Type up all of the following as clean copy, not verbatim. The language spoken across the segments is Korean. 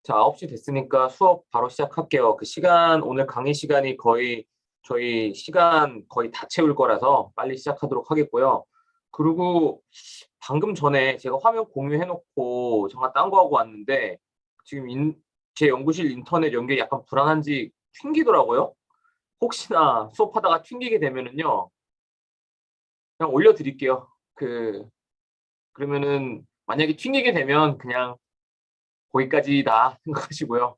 자, 9시 됐으니까 수업 바로 시작할게요. 그 시간, 오늘 강의 시간이 거의 저희 시간 거의 다 채울 거라서 빨리 시작하도록 하겠고요. 그리고 방금 전에 제가 화면 공유해놓고 잠깐 딴 거 하고 왔는데 지금 제 연구실 인터넷 연결이 약간 불안한지 튕기더라고요. 혹시나 수업하다가 튕기게 되면은요, 그냥 올려드릴게요. 그러면은 만약에 튕기게 되면 그냥 거기까지다 생각하시고요.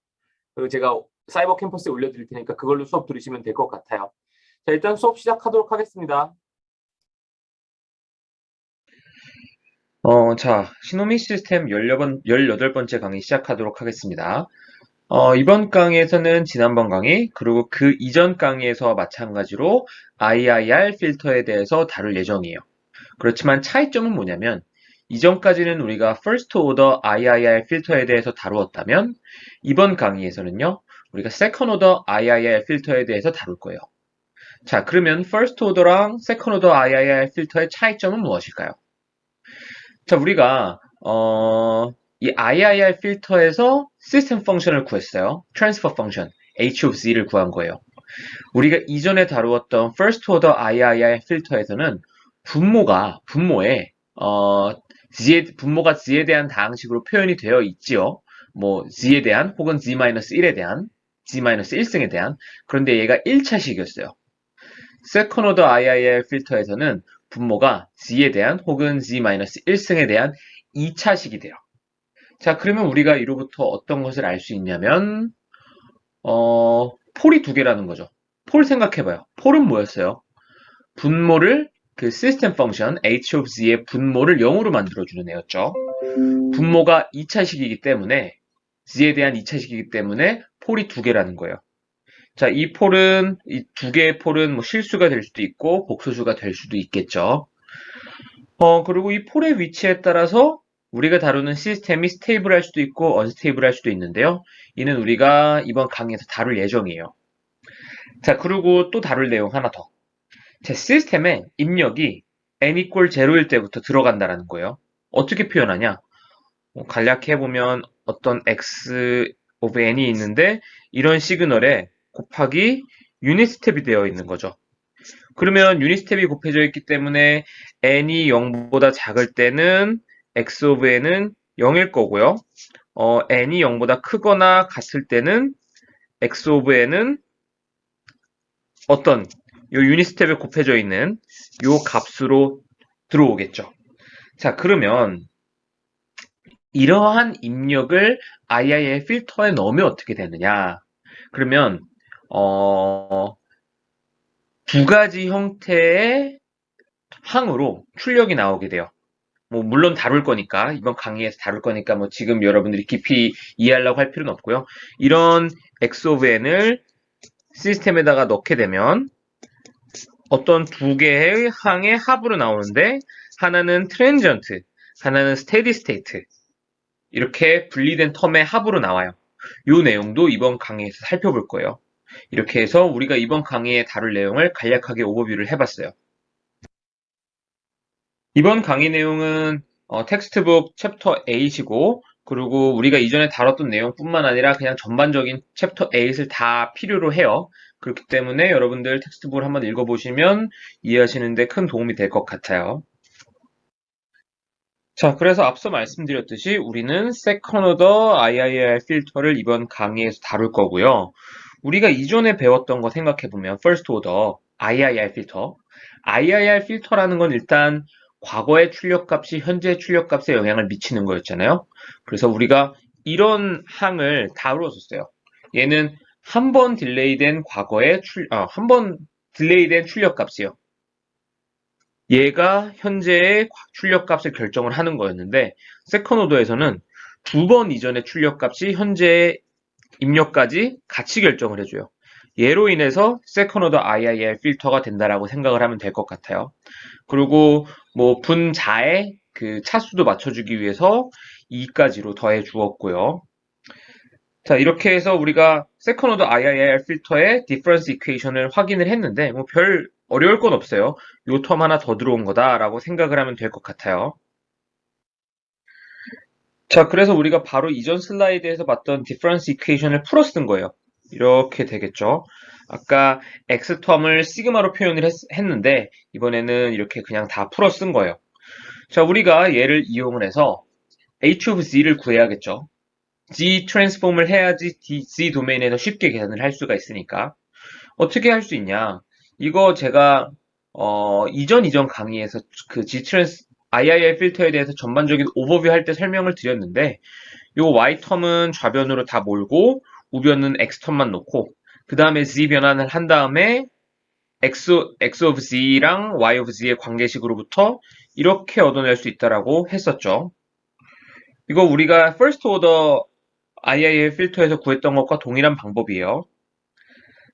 그리고 제가 사이버 캠퍼스에 올려드릴 테니까 그걸로 수업 들으시면 될 것 같아요. 자, 일단 수업 시작하도록 하겠습니다. 자, 시노미 시스템 18번째 강의 시작하도록 하겠습니다. 이번 강의에서는 지난번 강의, 그리고 그 이전 강의에서 마찬가지로 IIR 필터에 대해서 다룰 예정이에요. 그렇지만 차이점은 뭐냐면, 이전까지는 우리가 First Order IIR 필터에 대해서 다루었다면, 이번 강의에서는요, 우리가 Second Order IIR 필터에 대해서 다룰 거예요. 자, 그러면 First Order랑 Second Order IIR 필터의 차이점은 무엇일까요? 자, 우리가 이 IIR 필터에서 시스템 펑션을 구했어요. 트랜스퍼 펑션, H of Z를 구한 거예요. 우리가 이전에 다루었던 First Order IIR 필터에서는 분모에 분모가 Z에 대한 다항식으로 표현이 되어 있지요. 뭐 Z에 대한 혹은 Z-1에 대한 Z-1승에 대한. 그런데 얘가 1차식이었어요. Second Order IIR 필터에서는 분모가 Z에 대한 혹은 Z-1승에 대한 2차식이 돼요. 자, 그러면 우리가 이로부터 어떤 것을 알 수 있냐면, 폴이 두 개라는 거죠. 폴 생각해봐요. 폴은 뭐였어요? 분모를 그 시스템 펑션 h of z의 분모를 0으로 만들어주는 애였죠. 분모가 2차식이기 때문에 z에 대한 2차식이기 때문에 폴이 두 개라는 거예요. 자, 이 두 개의 폴은 뭐 실수가 될 수도 있고 복소수가 될 수도 있겠죠. 그리고 이 폴의 위치에 따라서 우리가 다루는 시스템이 스테이블할 수도 있고 언스테이블할 수도 있는데요. 이는 우리가 이번 강의에서 다룰 예정이에요. 자, 그리고 또 다룰 내용 하나 더. 제 시스템에 입력이 n equal 0일 때부터 들어간다라는 거예요. 어떻게 표현하냐? 간략히 해보면 어떤 x of n이 있는데 이런 시그널에 곱하기 유닛 스텝이 되어 있는 거죠. 그러면 유닛 스텝이 곱해져 있기 때문에 n이 0보다 작을 때는 x of n은 0일 거고요. n이 0보다 크거나 같을 때는 x of n은 어떤 요 유닛 스텝에 곱해져 있는 요 값으로 들어오겠죠. 자, 그러면 이러한 입력을 II의 필터에 넣으면 어떻게 되느냐? 그러면 어, 두 가지 형태의 항으로 출력이 나오게 돼요. 뭐 물론 다룰 거니까 이번 강의에서 다룰 거니까 뭐 지금 여러분들이 깊이 이해하려고 할 필요는 없고요. 이런 X of n을 시스템에다가 넣게 되면 어떤 두 개의 항의 합으로 나오는데 하나는 트랜지언트, 하나는 스테디 스테이트 이렇게 분리된 텀의 합으로 나와요. 이 내용도 이번 강의에서 살펴볼 거예요. 이렇게 해서 우리가 이번 강의에 다룰 내용을 간략하게 오버뷰를 해봤어요. 이번 강의 내용은 텍스트북 챕터 8이고 그리고 우리가 이전에 다뤘던 내용뿐만 아니라 그냥 전반적인 챕터 8을 다 필요로 해요. 그렇기 때문에 여러분들 텍스트북을 한번 읽어보시면 이해하시는데 큰 도움이 될 것 같아요. 자, 그래서 앞서 말씀드렸듯이 우리는 Second Order IIR 필터를 이번 강의에서 다룰 거고요. 우리가 이전에 배웠던 거 생각해보면 First Order IIR 필터. IIR 필터라는 건 일단 과거의 출력값이 현재의 출력값에 영향을 미치는 거였잖아요. 그래서 우리가 이런 항을 다루었었어요. 얘는 한 번 딜레이된 한 번 딜레이된 출력값이요. 얘가 현재의 출력값을 결정을 하는 거였는데 세컨 오더에서는 두 번 이전의 출력값이 현재의 입력까지 같이 결정을 해줘요. 얘로 인해서 세컨 오더 IIR 필터가 된다라고 생각을 하면 될 것 같아요. 그리고 뭐 분자의 그 차수도 맞춰주기 위해서 2까지로 더해 주었고요. 자, 이렇게 해서 우리가 세컨 오더 IIR 필터의 디퍼런스 이퀘이션을 확인을 했는데 뭐 별 어려울 건 없어요. 요 텀 하나 더 들어온 거다라고 생각을 하면 될 것 같아요. 자, 그래서 우리가 바로 이전 슬라이드에서 봤던 디퍼런스 이퀘이션을 풀어 쓴 거예요. 이렇게 되겠죠. 아까 x텀을 시그마로 표현을 했는데 이번에는 이렇게 그냥 다 풀어 쓴 거예요. 자, 우리가 얘를 이용을 해서 h of z를 구해야겠죠. z 트랜스폼을 해야지 z 도메인에서 쉽게 계산을 할 수가 있으니까. 어떻게 할 수 있냐? 이거 제가 이전 강의에서 그 g 트랜스 IIR 필터에 대해서 전반적인 오버뷰 할 때 설명을 드렸는데 요 y텀은 좌변으로 다 몰고 우변은 x텀만 놓고 그 다음에 z 변환을 한 다음에 x of z랑 y of z의 관계식으로부터 이렇게 얻어낼 수 있다라고 했었죠. 이거 우리가 first order IIL 필터에서 구했던 것과 동일한 방법이에요.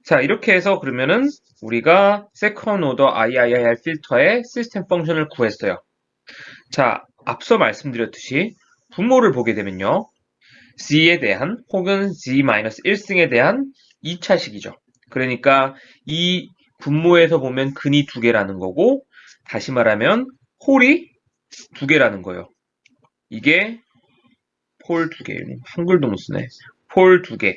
자, 이렇게 해서 그러면은 우리가 second order IIR 필터의 시스템 펑션을 구했어요. 자, 앞서 말씀드렸듯이 분모를 보게 되면요. Z에 대한 혹은 Z-1승에 대한 2차식이죠. 그러니까 이 분모에서 보면 근이 두 개라는 거고 다시 말하면 홀이 두 개라는 거예요. 이게 폴 두 개, 한글도 못 쓰네. 폴 두 개.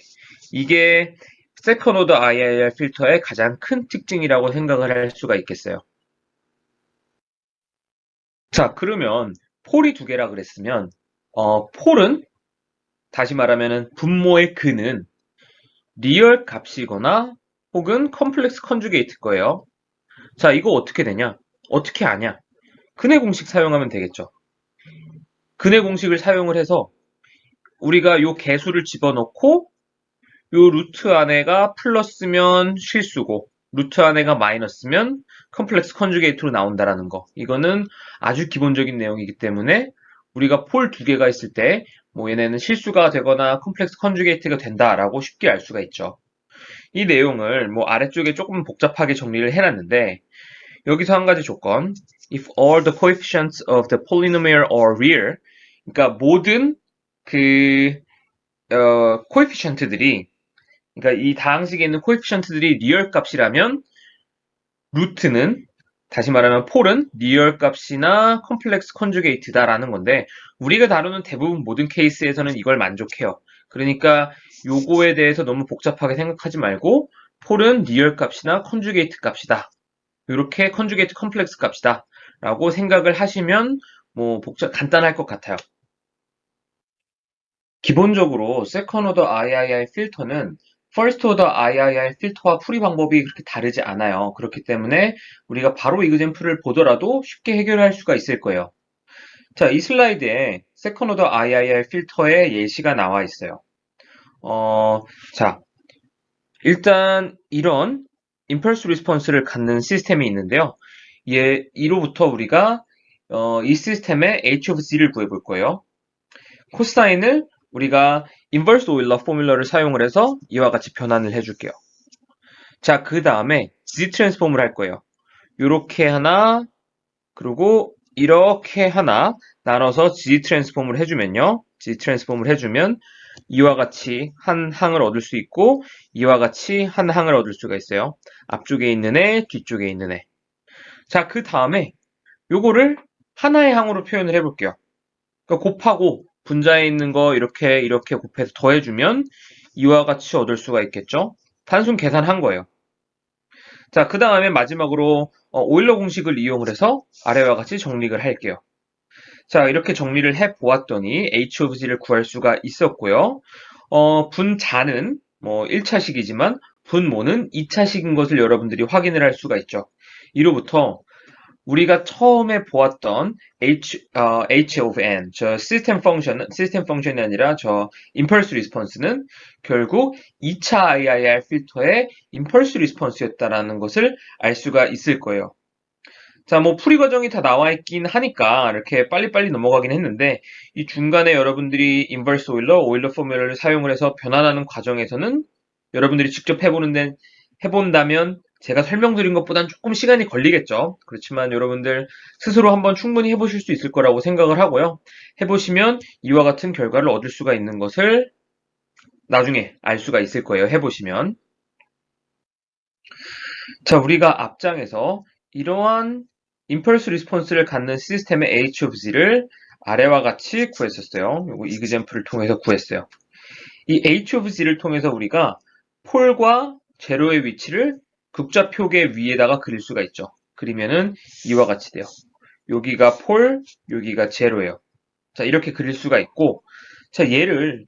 이게 세컨 오더 IIR 필터의 가장 큰 특징이라고 생각을 할 수가 있겠어요. 자, 그러면 폴이 두 개라 그랬으면 폴은 다시 말하면 분모의 근은 리얼 값이거나 혹은 컴플렉스 컨주게이트 거예요. 자, 이거 어떻게 되냐? 어떻게 아냐? 근의 공식 사용하면 되겠죠. 근의 공식을 사용을 해서 우리가 요 개수를 집어넣고 요 루트 안에가 플러스면 실수고 루트 안에가 마이너스면 컴플렉스 컨주게이트로 나온다라는 거. 이거는 아주 기본적인 내용이기 때문에 우리가 폴 두 개가 있을 때 뭐 얘네는 실수가 되거나 컴플렉스 컨주게이트가 된다라고 쉽게 알 수가 있죠. 이 내용을 뭐 아래쪽에 조금 복잡하게 정리를 해놨는데 여기서 한 가지 조건 if all the coefficients of the polynomial are real 그러니까 모든 그 코에피션트들이 그러니까 이 다항식에 있는 코에피션트들이 리얼 값이라면 루트는 다시 말하면 폴은 리얼 값이나 컴플렉스 컨주게이트다라는 건데 우리가 다루는 대부분 모든 케이스에서는 이걸 만족해요. 그러니까 요거에 대해서 너무 복잡하게 생각하지 말고 폴은 리얼 값이나 컨주게이트 값이다. 이렇게 컨주게이트 컴플렉스 값이다. 라고 생각을 하시면 뭐 간단할 것 같아요. 기본적으로 세컨 오더 IIR 필터는 퍼스트 오더 IIR 필터와 풀이 방법이 그렇게 다르지 않아요. 그렇기 때문에 우리가 바로 이그젬플을 보더라도 쉽게 해결할 수가 있을 거예요. 자, 이 슬라이드에 세컨 오더 IIR 필터의 예시가 나와 있어요. 자, 일단 이런 임펄스 리스폰스를 갖는 시스템이 있는데요. 이로부터 우리가 이 시스템의 H of Z를 구해볼 거예요. 코사인을 우리가 인버스 오일러 포뮬러를 사용을 해서 이와 같이 변환을 해줄게요. 자, 그 다음에 Z 트랜스폼을 할 거예요. 이렇게 하나, 그리고 이렇게 하나 나눠서 Z 트랜스폼을 해주면요. Z 트랜스폼을 해주면 이와 같이 한 항을 얻을 수 있고 이와 같이 한 항을 얻을 수가 있어요. 앞쪽에 있는 애, 뒤쪽에 있는 애. 자, 그 다음에 요거를 하나의 항으로 표현을 해볼게요. 그러니까 곱하고 분자에 있는 거 이렇게 곱해서 더해주면 이와 같이 얻을 수가 있겠죠. 단순 계산한 거예요. 자, 그 다음에 마지막으로 오일러 공식을 이용을 해서 아래와 같이 정리를 할게요. 자, 이렇게 정리를 해 보았더니 H of G를 구할 수가 있었고요. 분자는 뭐 1차식이지만 분모는 2차식인 것을 여러분들이 확인을 할 수가 있죠. 이로부터 우리가 처음에 보았던 H of n, 저 시스템 펑션이 아니라 저 임펄스 리스폰스는 결국 2차 IIR 필터의 임펄스 리스폰스였다라는 것을 알 수가 있을 거예요. 자, 뭐 풀이 과정이 다 나와 있긴 하니까 이렇게 빨리빨리 넘어가긴 했는데 이 중간에 여러분들이 인버스 오일러 포뮬러를 사용을 해서 변환하는 과정에서는 여러분들이 직접 해본다면 제가 설명드린 것보단 조금 시간이 걸리겠죠. 그렇지만 여러분들 스스로 한번 충분히 해보실 수 있을 거라고 생각을 하고요. 해보시면 이와 같은 결과를 얻을 수가 있는 것을 나중에 알 수가 있을 거예요. 해보시면. 자, 우리가 앞장에서 이러한 임펄스 리스폰스를 갖는 시스템의 H of Z를 아래와 같이 구했었어요. 요거 example을 통해서 구했어요. 이 h of z를 통해서 우리가 폴과 제로의 위치를 극좌표계 위에다가 그릴 수가 있죠. 그리면은 이와 같이 돼요. 여기가 폴, 여기가 제로예요. 자, 이렇게 그릴 수가 있고, 자, 얘를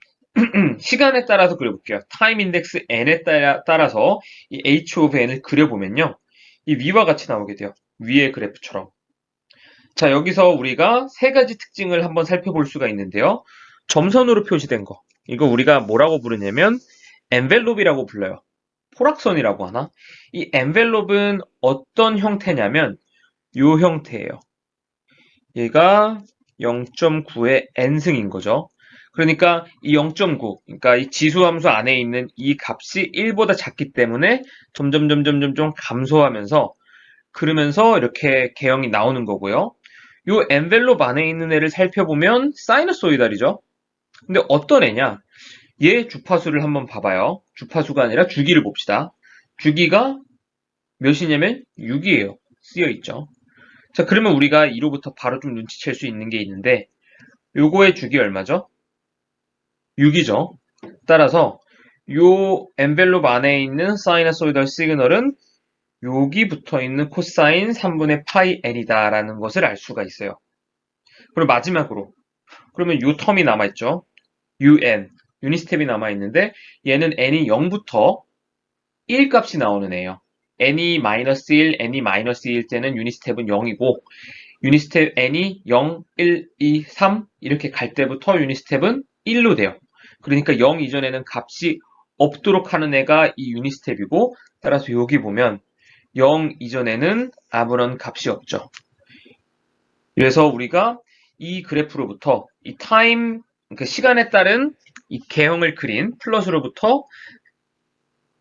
시간에 따라서 그려볼게요. 타임 인덱스 n에 따라서 이 h of n을 그려보면요. 이 위와 같이 나오게 돼요. 위의 그래프처럼. 자, 여기서 우리가 세 가지 특징을 한번 살펴볼 수가 있는데요. 점선으로 표시된 거. 이거 우리가 뭐라고 부르냐면 엔벨롭이라고 불러요. 포락선이라고 하나? 이 엔벨롭은 어떤 형태냐면 요 형태예요. 얘가 0.9의 n승인 거죠. 그러니까 이 0.9, 그러니까 이 지수함수 안에 있는 이 값이 1보다 작기 때문에 점점 감소하면서 그러면서 이렇게 개형이 나오는 거고요. 요 엔벨롭 안에 있는 애를 살펴보면 사이너소이달이죠. 근데 어떤 애냐? 얘 주파수를 한번 봐봐요. 주파수가 아니라 주기를 봅시다. 주기가 몇이냐면 6이에요. 쓰여 있죠. 자, 그러면 우리가 이로부터 바로 좀 눈치챌 수 있는 게 있는데 요거의 주기 얼마죠? 6이죠. 따라서 요 엔벨롭 안에 있는 사이너소이달 시그널은 여기 붙어 있는 코사인 3분의 파이 n이다 라는 것을 알 수가 있어요. 그리고 마지막으로 그러면 요 텀이 남아있죠. un 유니스텝이 남아있는데 얘는 n이 0부터 1 값이 나오는 애예요. n이 -1, n이 -2일 때는 유니스텝은 0이고 유니스텝 n이 0, 1, 2, 3 이렇게 갈 때부터 유니스텝은 1로 돼요. 그러니까 0 이전에는 값이 없도록 하는 애가 이 유니스텝이고 따라서 여기 보면 0 이전에는 아무런 값이 없죠. 그래서 우리가 이 그래프로부터 이 타임, 그러니까 시간에 따른 이 개형을 그린 플롯으로부터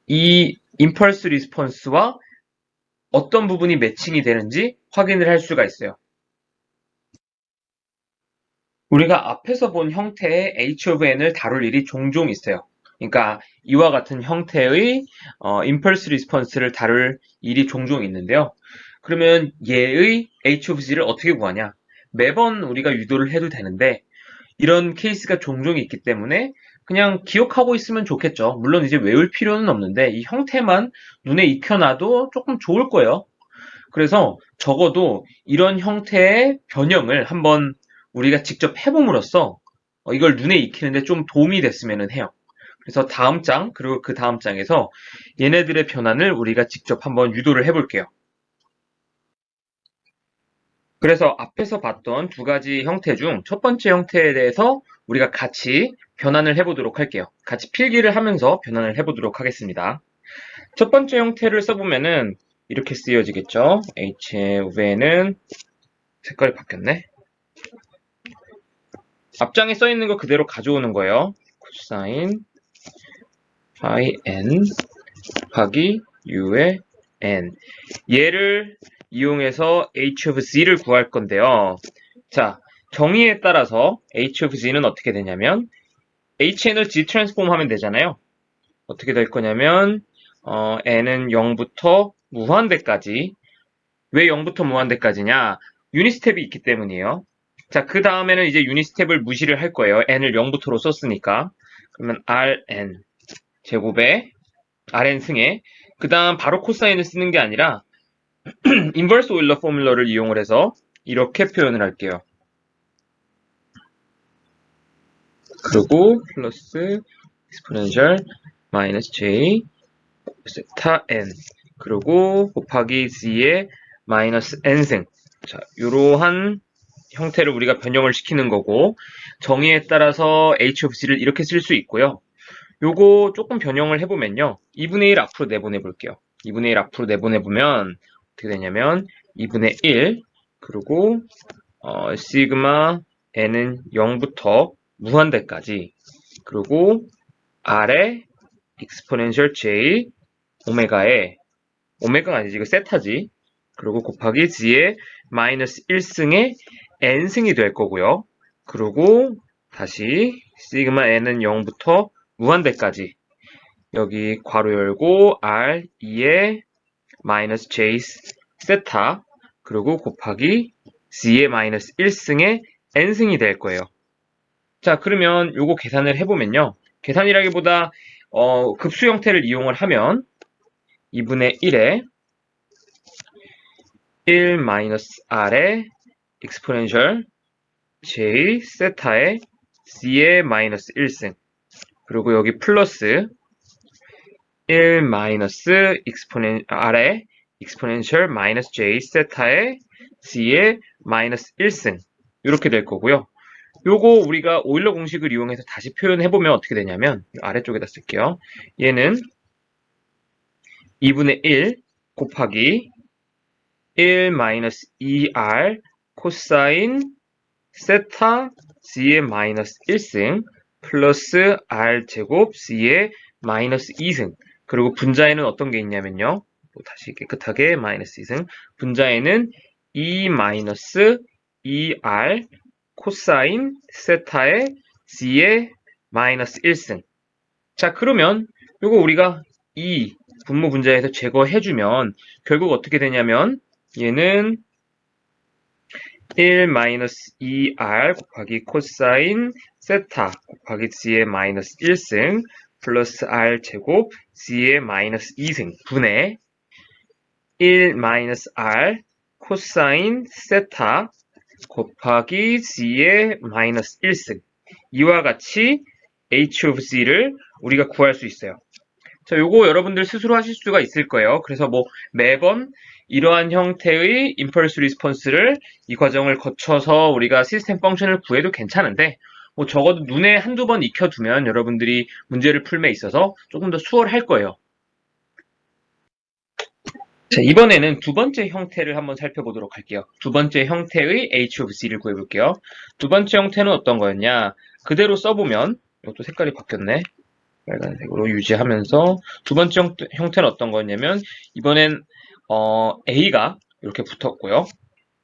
이 임펄스 리스폰스와 어떤 부분이 매칭이 되는지 확인을 할 수가 있어요. 우리가 앞에서 본 형태의 h of n을 다룰 일이 종종 있어요. 그러니까 이와 같은 형태의 임펄스 리스폰스를 다룰 일이 종종 있는데요. 그러면 얘의 h of z를 어떻게 구하냐? 매번 우리가 유도를 해도 되는데 이런 케이스가 종종 있기 때문에 그냥 기억하고 있으면 좋겠죠. 물론 이제 외울 필요는 없는데 이 형태만 눈에 익혀놔도 조금 좋을 거예요. 그래서 적어도 이런 형태의 변형을 한번 우리가 직접 해봄으로써 이걸 눈에 익히는데 좀 도움이 됐으면 해요. 그래서 다음 장 그리고 그 다음 장에서 얘네들의 변환을 우리가 직접 한번 유도를 해볼게요. 그래서 앞에서 봤던 두 가지 형태 중 첫 번째 형태에 대해서 우리가 같이 변환을 해보도록 할게요. 같이 필기를 하면서 변환을 해보도록 하겠습니다. 첫 번째 형태를 써보면은 이렇게 쓰여지겠죠. HV는 색깔이 바뀌었네. 앞장에 써있는 거 그대로 가져오는 거예요. 코사인 파이 n 곱하기 u의 n. 얘를 이용해서 h of z를 구할 건데요. 자, 정의에 따라서 h of z는 어떻게 되냐면 hn을 g 트랜스폼 하면 되잖아요. 어떻게 될 거냐면 n은 0부터 무한대까지. 왜 0부터 무한대까지냐? 유니스텝이 있기 때문이에요. 자, 그 다음에는 이제 유니스텝을 무시를 할 거예요. n을 0부터로 썼으니까. 그러면 rn 제곱에 rn 승에 그 다음 바로 코사인을 쓰는 게 아니라 인버스 오일러 포뮬러를 이용을 해서 이렇게 표현을 할게요. 그리고 플러스 exponential 마이너스 j 세타 n 그리고 곱하기 z의 마이너스 n승. 자, 이러한 형태를 우리가 변형을 시키는 거고 정의에 따라서 h of z를 이렇게 쓸 수 있고요. 요거 조금 변형을 해보면요. 2분의 1 앞으로 내보내 볼게요. 2분의 1 앞으로 내보내 보면 어떻게 되냐면 2분의 1 그리고 시그마 n은 0부터 무한대까지 그리고 아래 exponential j 오메가에 오메가가 아니지 이거 세타지 그리고 곱하기 g의 마이너스 1승의 n승이 될 거고요. 그리고 다시 시그마 n은 0부터 무한대까지 여기 괄호 열고 r 2의 마이너스 j 세타 그리고 곱하기 g의 마이너스 1승의 n승이 될 거예요. 자, 그러면 요거 계산을 해보면요. 계산이라기보다 급수 형태를 이용을 하면 2분의 1에 1 마이너스 r의 exponential j 세타의 c의 마이너스 1승 그리고 여기 플러스 1 마이너스 r의 exponential 마이너스 j 세타의 c의 마이너스 1승 이렇게 될 거고요. 요거 우리가 오일러 공식을 이용해서 다시 표현해보면 어떻게 되냐면 아래쪽에다 쓸게요. 얘는 2분의 1 곱하기 1 마이너스 2r 코사인 세타 c의 마이너스 1승 플러스 r 제곱 c의 마이너스 2승 그리고 분자에는 어떤 게 있냐면요. 다시 깨끗하게 마이너스 2승 분자에는 2 마이너스 2r 코사인 세타의 c의 마이너스 1승 자 그러면 요거 우리가 이 분모 분자에서 제거해주면 결국 어떻게 되냐면 얘는 1 마이너스 2r 곱하기 코사인 세타 곱하기 c의 마이너스 1승 플러스 r 제곱 c의 마이너스 2승 분의 1 마이너스 r 코사인 세타 곱하기 c의 마이너스 1승 이와 같이 h of c를 우리가 구할 수 있어요. 자, 요거 여러분들 스스로 하실 수가 있을 거예요. 그래서 뭐 매번 이러한 형태의 임펄스 리스폰스를 이 과정을 거쳐서 우리가 시스템 펑션을 구해도 괜찮은데 뭐 적어도 눈에 한두 번 익혀두면 여러분들이 문제를 풀매 있어서 조금 더 수월할 거예요. 자, 이번에는 두 번째 형태를 한번 살펴보도록 할게요. 두 번째 형태의 h of c를 구해볼게요. 두 번째 형태는 어떤 거였냐? 그대로 써보면 이것도 색깔이 바뀌었네. 빨간색으로 유지하면서 두 번째 형태는 어떤 거였냐면 이번엔 A가 이렇게 붙었고요.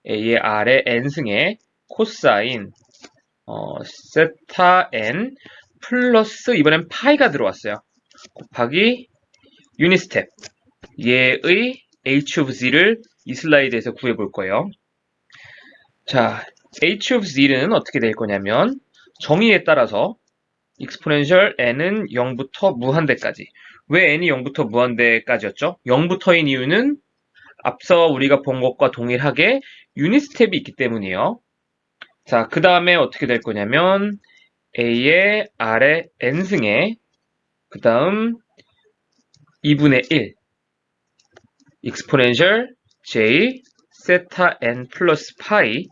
A의 R의 N승에 코사인 세타 N 플러스 이번엔 파이가 들어왔어요. 곱하기 유닛 스텝 얘의 H of Z를 이 슬라이드에서 구해볼 거예요. 자, H of Z는 어떻게 될 거냐면 정의에 따라서 exponential n은 0부터 무한대까지. 왜 n이 0부터 무한대까지였죠? 0부터인 이유는 앞서 우리가 본 것과 동일하게 유닛 스텝이 있기 때문이에요. 자, 그 다음에 어떻게 될 거냐면 a의 r의 n승에 그 다음 2분의 1 exponential j 세타 n 플러스 파이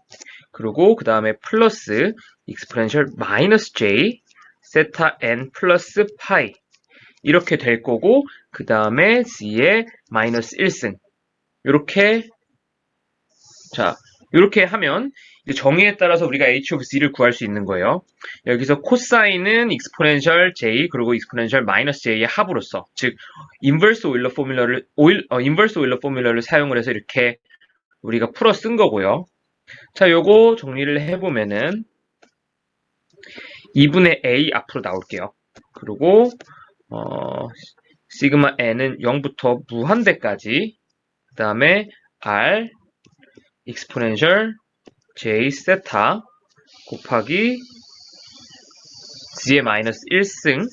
그리고 그 다음에 플러스 exponential 마이너스 j 세타 n 플러스 파이 이렇게 될 거고 그 다음에 z의 마이너스 1승 이렇게 자 이렇게 하면 이제 정의에 따라서 우리가 h of z를 구할 수 있는 거예요. 여기서 코사인은 exponential j 그리고 exponential 마이너스 j의 합으로서 즉 인버스 오일러 포뮬러를 사용을 해서 이렇게 우리가 풀어 쓴 거고요. 자 요거 정리를 해보면은 2분의 a 앞으로 나올게요. 그리고 시그마 n은 0부터 무한대까지 그 다음에 r exponential j 세타 곱하기 z의 마이너스 1승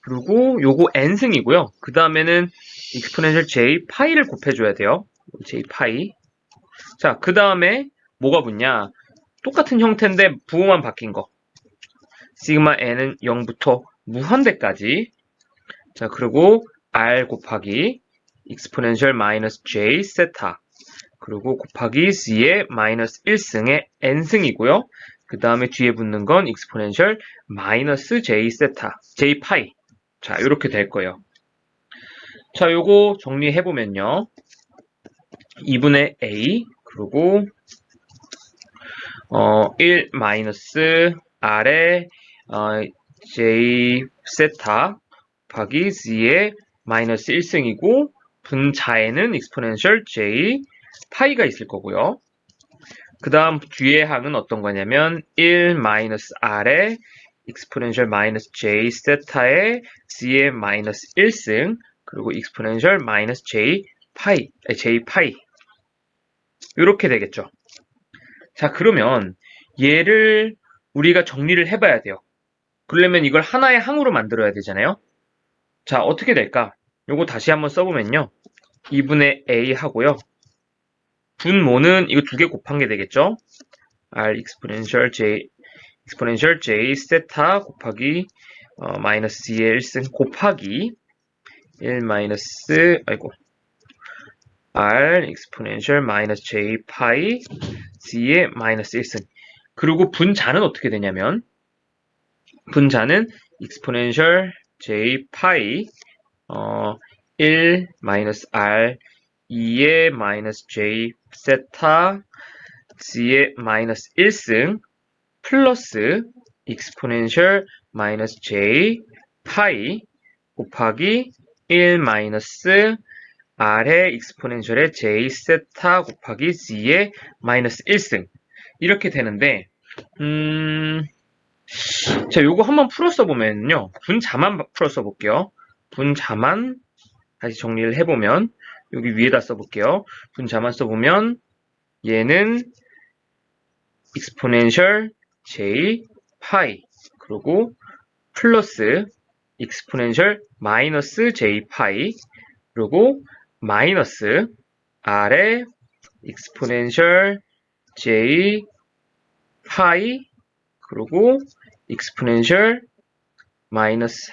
그리고 요거 n승이고요. 그 다음에는 exponential j 파이를 곱해줘야 돼요. j 파이 자, 그 다음에 뭐가 붙냐 똑같은 형태인데 부호만 바뀐 거 시그마 n은 0부터 무한대까지 자 그리고 r 곱하기 exponential 마이너스 j 세타 그리고 곱하기 z의 마이너스 1승의 n승이고요. 그 다음에 뒤에 붙는 건 exponential 마이너스 j 세타 j 파이 자 이렇게 될 거예요. 자 요거 정리해보면요 2분의 a 그리고 1 마이너스 r의 j 세타 곱하기 z의 마이너스 1승이고 분자에는 exponential j 파이가 있을 거고요. 그 다음 뒤에 항은 어떤 거냐면 1 마이너스 r의 exponential 마이너스 j 세타의 z의 마이너스 1승 그리고 exponential 마이너스 j 파이 이렇게 되겠죠. 자 그러면 얘를 우리가 정리를 해봐야 돼요. 그러려면 이걸 하나의 항으로 만들어야 되잖아요. 자, 어떻게 될까? 요거 다시 한번 써보면요. 2분의 a 하고요. 분모는 이거 두 개 곱한 게 되겠죠? r exponential j 세타 곱하기 마이너스 c의 1승 곱하기 1 마이너스 r exponential 마이너스 j 파이 c의 마이너스 1승. 그리고 분자는 어떻게 되냐면 분자는 exponential j 파이 1 마이너스 r 2의 마이너스 j 세타 c의 마이너스 1승 플러스 exponential 마이너스 j 파이 곱하기 1 마이너스 r의 exponential의 j 세타 곱하기 c의 마이너스 1승 이렇게 되는데 자, 요거 한번 풀어 써보면요. 분자만 풀어 써볼게요. 분자만 다시 정리를 해보면 여기 위에다 써볼게요. 분자만 써보면 얘는 exponential j 파이 그리고 플러스 exponential 마이너스 j 파이 그리고 마이너스 r의 exponential j 파이 그리고 exponential 마이너스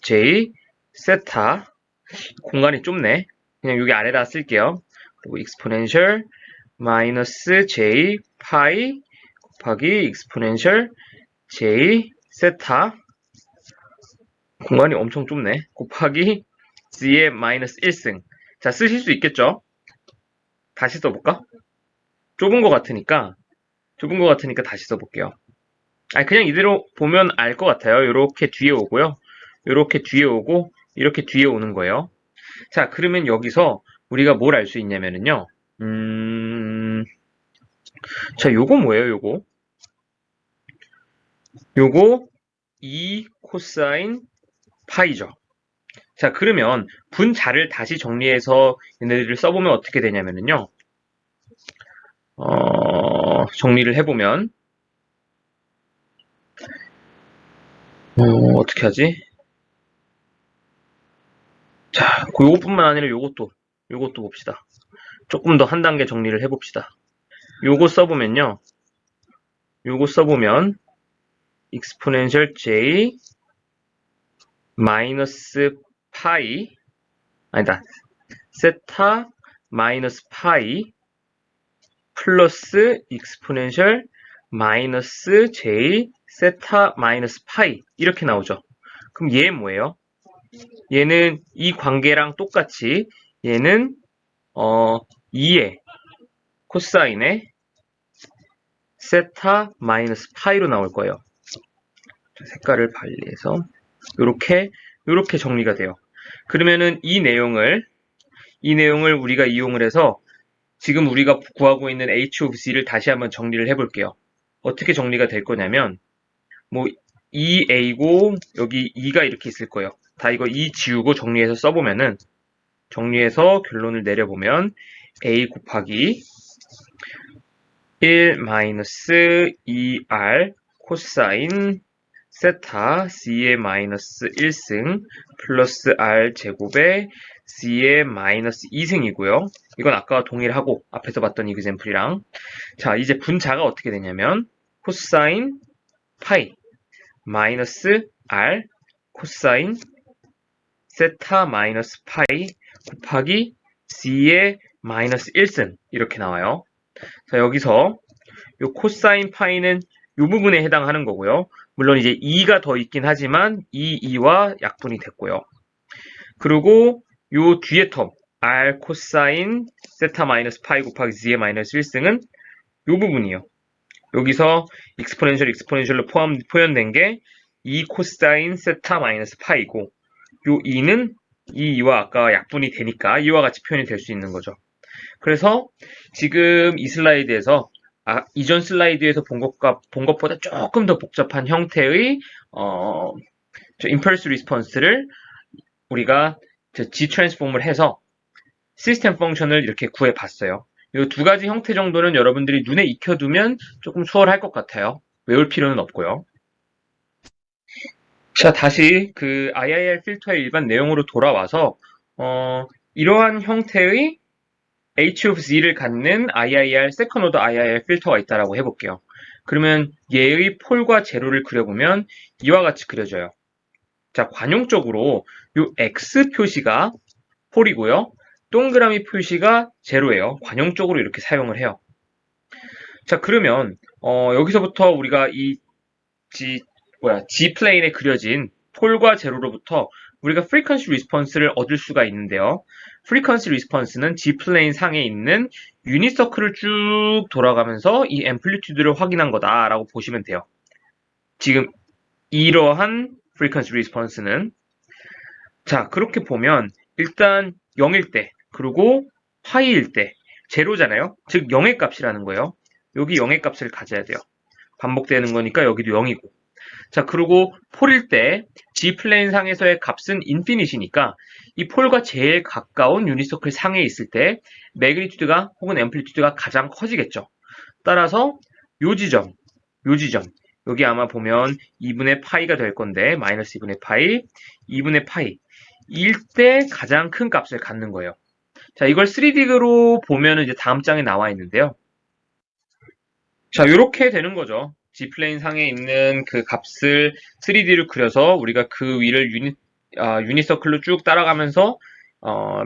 j 세타 공간이 좁네. 그냥 여기 아래다 쓸게요. 그리고 exponential 마이너스 j 파이 곱하기 exponential j 세타 공간이 엄청 좁네. 곱하기 c의 마이너스 1승. 자, 쓰실 수 있겠죠? 다시 써볼까? 좁은 것 같으니까 다시 써볼게요. 아니, 그냥 이대로 보면 알 것 같아요. 요렇게 뒤에 오고요. 요렇게 뒤에 오고, 이렇게 뒤에 오는 거예요. 자, 그러면 여기서 우리가 뭘 알 수 있냐면은요. 자, 요거 뭐예요, 요거? 요거 2 코사인 파이죠. 자, 그러면 분자를 다시 정리해서 얘네들을 써보면 어떻게 되냐면은요. 정리를 해보면 어떻게 하지? 자, 요것뿐만 아니라 요것도 봅시다. 조금 더 한 단계 정리를 해봅시다. 요거 써보면요. 요거 써보면 exponential j 마이너스 파이 아니다. 세타 마이너스 파이 플러스 exponential 마이너스 j 세타 마이너스 파이 이렇게 나오죠. 그럼 얘 뭐예요? 얘는 이 관계랑 똑같이 얘는 2의 코사인의 세타 마이너스 파이로 나올 거예요. 색깔을 발리해서 요렇게 정리가 돼요. 그러면은 이 내용을 우리가 이용을 해서 지금 우리가 구하고 있는 h of c를 다시 한번 정리를 해볼게요. 어떻게 정리가 될 거냐면 뭐 2a고 여기 2가 이렇게 있을 거예요. 다 이거 2 지우고 정리해서 써보면은 정리해서 결론을 내려보면 a 곱하기 1 마이너스 2r 코사인 세타 c의 마이너스 1승 플러스 r 제곱에 c의 마이너스 2승이고요. 이건 아까와 동일하고 앞에서 봤던 이그젬플이랑 자 이제 분자가 어떻게 되냐면 코사인 파이 마이너스 r 코사인 세타 마이너스 파이 곱하기 c의 마이너스 1승 이렇게 나와요. 자 여기서 요 코사인 파이는 요 부분에 해당하는 거고요. 물론 이제 2가 더 있긴 하지만 이 2와 약분이 됐고요. 그리고 요 뒤에 텀 r 코사인 세타 마이너스 파이 곱하기 z의 마이너스 1승은 요 부분이요. 여기서 exponential로 표현된 게 2 코사인 세타 마이너스 파이고 요 2는 이 2와 아까 약분이 되니까 이와 같이 표현이 될 수 있는 거죠. 그래서 지금 이 슬라이드에서 이전 슬라이드에서 본 것보다 조금 더 복잡한 형태의 impulse response를 우리가 G 트랜스폼을 해서 시스템 펑션을 이렇게 구해 봤어요. 이 두 가지 형태 정도는 여러분들이 눈에 익혀두면 조금 수월할 것 같아요. 외울 필요는 없고요. 자, 다시 그 IIR 필터의 일반 내용으로 돌아와서 이러한 형태의 H of Z를 갖는 IIR, 세컨 오더 IIR 필터가 있다라고 해볼게요. 그러면 얘의 폴과 제로를 그려보면 이와 같이 그려져요. 자, 관용적으로 이 X 표시가 폴이고요. 동그라미 표시가 제로예요. 관용적으로 이렇게 사용을 해요. 자, 그러면 여기서부터 우리가 이 G 플레인에 그려진 폴과 제로로부터 우리가 frequency response를 얻을 수가 있는데요. frequency response는 G 플레인 상에 있는 유닛 서클을 쭉 돌아가면서 이 앰플리튜드를 확인한 거다라고 보시면 돼요. 지금 이러한 frequency response는 자, 그렇게 보면 일단 0일 때 그리고 파이일 때 제로잖아요. 즉 0의 값이라는 거예요. 여기 0의 값을 가져야 돼요. 반복되는 거니까 여기도 0이고. 자, 그리고 폴일 때 G 플레인 상에서의 값은 인피니시니까 이 폴과 제일 가까운 유니서클 상에 있을 때 매그니튜드가 혹은 앰플리튜드가 가장 커지겠죠. 따라서 요 지점, 요 지점 여기 아마 보면 2분의 파이가 될 건데 마이너스 2분의 파이, 2분의 파이 일 때 가장 큰 값을 갖는 거예요. 자, 이걸 3D로 보면 이제 다음 장에 나와 있는데요. 자, 이렇게 되는 거죠. G플레인 상에 있는 그 값을 3D로 그려서 우리가 그 위를 유닛서클로 쭉 따라가면서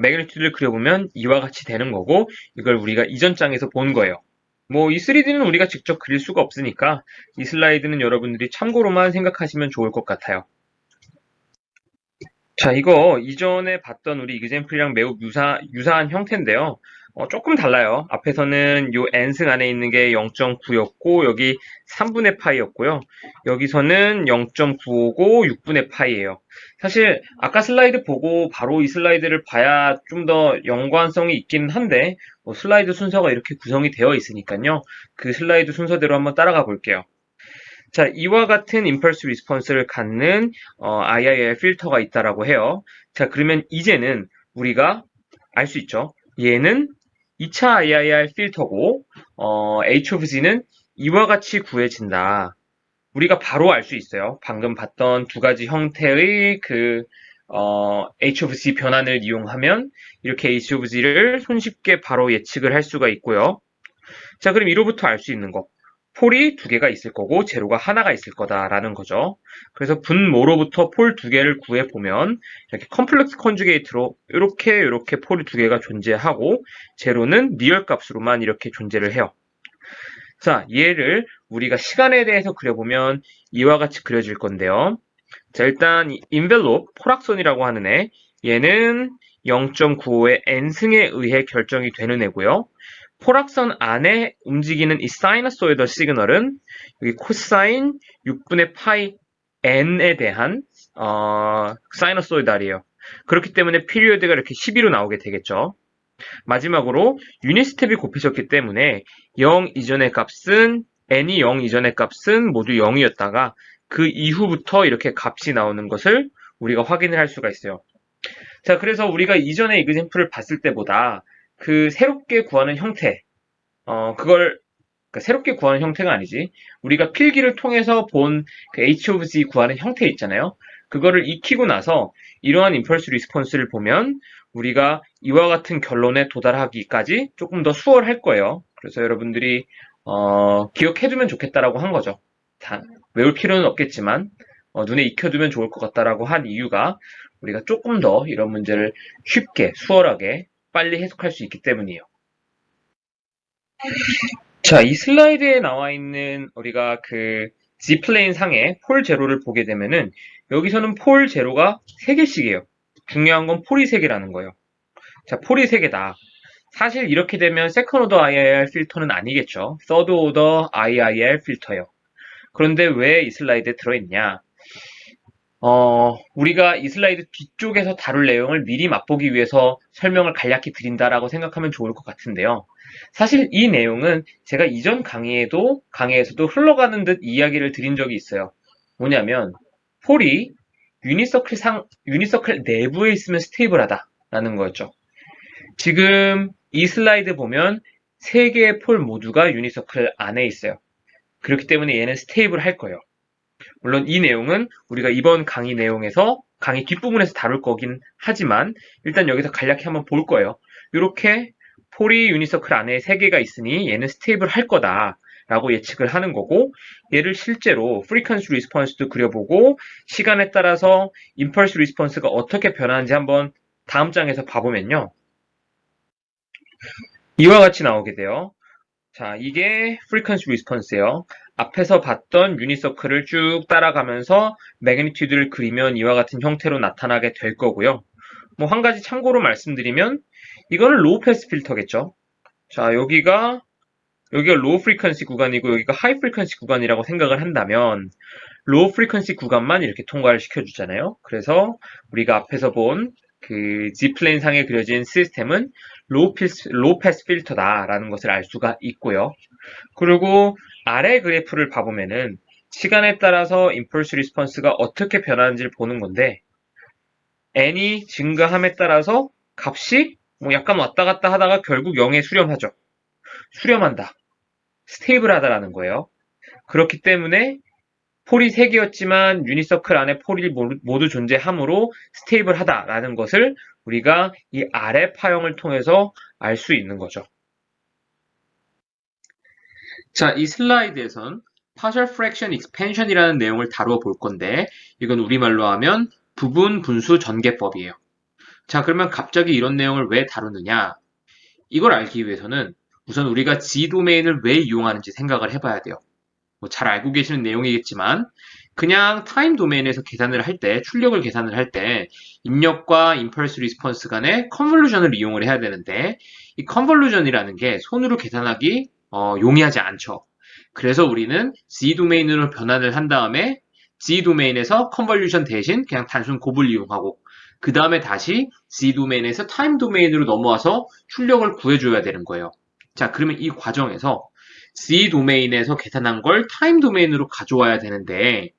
매그니튜드를 그려보면 이와 같이 되는 거고 이걸 우리가 이전 장에서 본 거예요. 뭐 이 3D는 우리가 직접 그릴 수가 없으니까 이 슬라이드는 여러분들이 참고로만 생각하시면 좋을 것 같아요. 자, 이거 이전에 봤던 우리 이그젠플이랑 매우 유사한 형태인데요. 조금 달라요. 앞에서는 요 n승 안에 있는 게 0.9였고 여기 3분의 파이였고요. 여기서는 0.9고 6분의 파이예요. 사실 아까 슬라이드 보고 바로 이 슬라이드를 봐야 좀 더 연관성이 있긴 한데 슬라이드 순서가 이렇게 구성이 되어 있으니까요. 그 슬라이드 순서대로 한번 따라가 볼게요. 자, 이와 같은 임펄스 리스폰스를 갖는 IIR 필터가 있다라고 해요. 자, 그러면 이제는 우리가 알 수 있죠. 얘는 2차 IIR 필터고 H of G는 이와 같이 구해진다. 우리가 바로 알 수 있어요. 방금 봤던 두 가지 형태의 그 H of G 변환을 이용하면 이렇게 H of G를 손쉽게 바로 예측을 할 수가 있고요. 자, 그럼 이로부터 알 수 있는 거. 폴이 두 개가 있을 거고 제로가 하나가 있을 거다라는 거죠. 그래서 분모로부터 폴 두 개를 구해 보면 이렇게 컴플렉스 컨주게이트로 이렇게 폴이 두 개가 존재하고 제로는 리얼 값으로만 이렇게 존재를 해요. 자, 얘를 우리가 시간에 대해서 그려보면 이와 같이 그려질 건데요. 자, 일단 인벨롭 포락선이라고 하는 애 얘는 0.95의 n승에 의해 결정이 되는 애고요. 포락선 안에 움직이는 이 사이너소이드 시그널은 여기 코사인 6분의 파이 n에 대한 사이너소이달이에요. 그렇기 때문에 피리어드가 이렇게 12로 나오게 되겠죠. 마지막으로 유닛 스텝이 곱해졌기 때문에 0 이전의 값은 n이 0 이전의 값은 모두 0이었다가 그 이후부터 이렇게 값이 나오는 것을 우리가 확인을 할 수가 있어요. 자, 그래서 우리가 이전의 이그젠플을 봤을 때보다 그 새롭게 구하는 형태, 그러니까 새롭게 구하는 형태가 아니지. 우리가 필기를 통해서 본 그 H of Z 구하는 형태 있잖아요. 그거를 익히고 나서 이러한 임펄스 리스폰스를 보면 우리가 이와 같은 결론에 도달하기까지 조금 더 수월할 거예요. 그래서 여러분들이 기억해두면 좋겠다라고 한 거죠. 외울 필요는 없겠지만 눈에 익혀두면 좋을 것 같다라고 한 이유가 우리가 조금 더 이런 문제를 쉽게, 수월하게, 빨리 해석할 수 있기 때문이에요. 자, 이 슬라이드에 나와 있는 우리가 그 G플레인 상의 폴 제로를 보게 되면은 여기서는 폴 제로가 3개씩이에요. 중요한 건 폴이 3개라는 거예요. 자, 폴이 3개다. 사실 이렇게 되면 세컨 오더 IIR 필터는 아니겠죠. 서드 오더 IIR 필터예요. 그런데 왜 이 슬라이드에 들어있냐? 우리가 이 슬라이드 뒤쪽에서 다룰 내용을 미리 맛보기 위해서 설명을 간략히 드린다라고 생각하면 좋을 것 같은데요. 사실 이 내용은 제가 이전 강의에서도 흘러가는 듯 이야기를 드린 적이 있어요. 뭐냐면, 폴이 유니서클 내부에 있으면 스테이블하다라는 거였죠. 지금 이 슬라이드 보면 세 개의 폴 모두가 유니서클 안에 있어요. 그렇기 때문에 얘는 스테이블 할 거예요. 물론 이 내용은 우리가 이번 강의 내용에서 강의 뒷부분에서 다룰 거긴 하지만 일단 여기서 간략히 한번 볼 거예요. 이렇게 폴이 유니서클 안에 3개가 있으니 얘는 스테이블 할 거다 라고 예측을 하는 거고, 얘를 실제로 프리퀀시 리스폰스도 그려보고 시간에 따라서 임펄스 리스폰스가 어떻게 변하는지 한번 다음 장에서 봐보면요, 이와 같이 나오게 돼요. 자, 이게 프리퀀시 리스폰스예요. 앞에서 봤던 유니서클을 쭉 따라가면서 매그니튜드를 그리면 이와 같은 형태로 나타나게 될 거고요. 뭐 한 가지 참고로 말씀드리면 이거는 로우 패스 필터겠죠. 자, 여기가 로우 프리퀀시 구간이고 여기가 하이 프리퀀시 구간이라고 생각을 한다면 로우 프리퀀시 구간만 이렇게 통과를 시켜주잖아요. 그래서 우리가 앞에서 본 그 G플레인 상에 그려진 시스템은 로우 패스 필터다라는 것을 알 수가 있고요. 그리고 아래 그래프를 봐보면은 시간에 따라서 임펄스 리스폰스가 어떻게 변하는지를 보는 건데, n이 증가함에 따라서 값이 뭐 약간 왔다 갔다 하다가 결국 0에 수렴하죠. 수렴한다. 스테이블하다라는 거예요. 그렇기 때문에 폴이 3개였지만 유니서클 안에 폴이 모두 존재하므로 스테이블하다라는 것을 우리가 이 아래 파형을 통해서 알 수 있는 거죠. 자, 이 슬라이드에선 partial fraction expansion이라는 내용을 다루어 볼 건데, 이건 우리말로 하면 부분 분수 전개법이에요. 자, 그러면 갑자기 이런 내용을 왜 다루느냐? 이걸 알기 위해서는 우선 우리가 G 도메인을 왜 이용하는지 생각을 해봐야 돼요. 뭐 잘 알고 계시는 내용이겠지만, 그냥 타임 도메인에서 계산을 할 때, 출력을 계산을 할 때, 입력과 임펄스 리스폰스 간의 컨볼루션을 이용을 해야 되는데, 이 컨볼루션이라는 게 손으로 계산하기 용이하지 않죠. 그래서 우리는 G 도메인으로 변환을 한 다음에 G 도메인에서 컨볼루션 대신 그냥 단순 곱을 이용하고, 그 다음에 다시 G 도메인에서 타임 도메인으로 넘어와서 출력을 구해줘야 되는 거예요. 자, 그러면 이 과정에서 G 도메인에서 계산한 걸 타임 도메인으로 가져와야 되는데,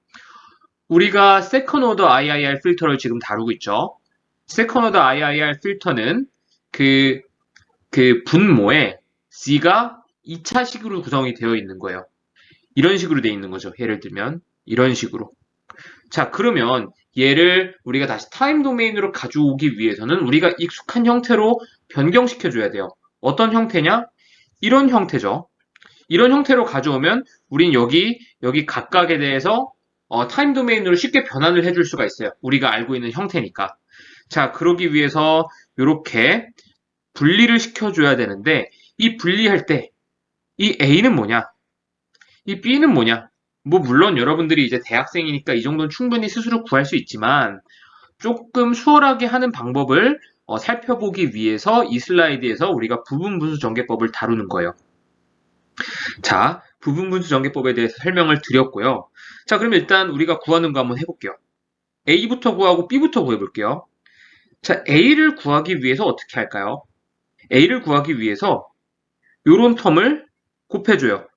우리가 세컨 오더 IIR 필터를 지금 다루고 있죠. 세컨 오더 IIR 필터는 그 분모에 G가 2차식으로 구성이 되어 있는 거예요. 이런 식으로 되어 있는 거죠. 예를 들면 이런 식으로. 자, 그러면 얘를 우리가 다시 타임 도메인으로 가져오기 위해서는 우리가 익숙한 형태로 변경시켜 줘야 돼요. 어떤 형태냐? 이런 형태죠. 이런 형태로 가져오면 우린 여기 각각에 대해서 타임 도메인으로 쉽게 변환을 해줄 수가 있어요. 우리가 알고 있는 형태니까. 자, 그러기 위해서 이렇게 분리를 시켜줘야 되는데, 이 분리할 때 이 A는 뭐냐? 이 B는 뭐냐? 뭐 물론 여러분들이 이제 대학생이니까 이 정도는 충분히 스스로 구할 수 있지만, 조금 수월하게 하는 방법을 살펴보기 위해서 이 슬라이드에서 우리가 부분분수 전개법을 다루는 거예요. 자, 부분분수 전개법에 대해서 설명을 드렸고요. 자, 그럼 일단 우리가 구하는 거 한번 해볼게요. A부터 구하고 B부터 구해볼게요. 자, A를 구하기 위해서 어떻게 할까요? A를 구하기 위해서 요런 텀을 곱해줘요.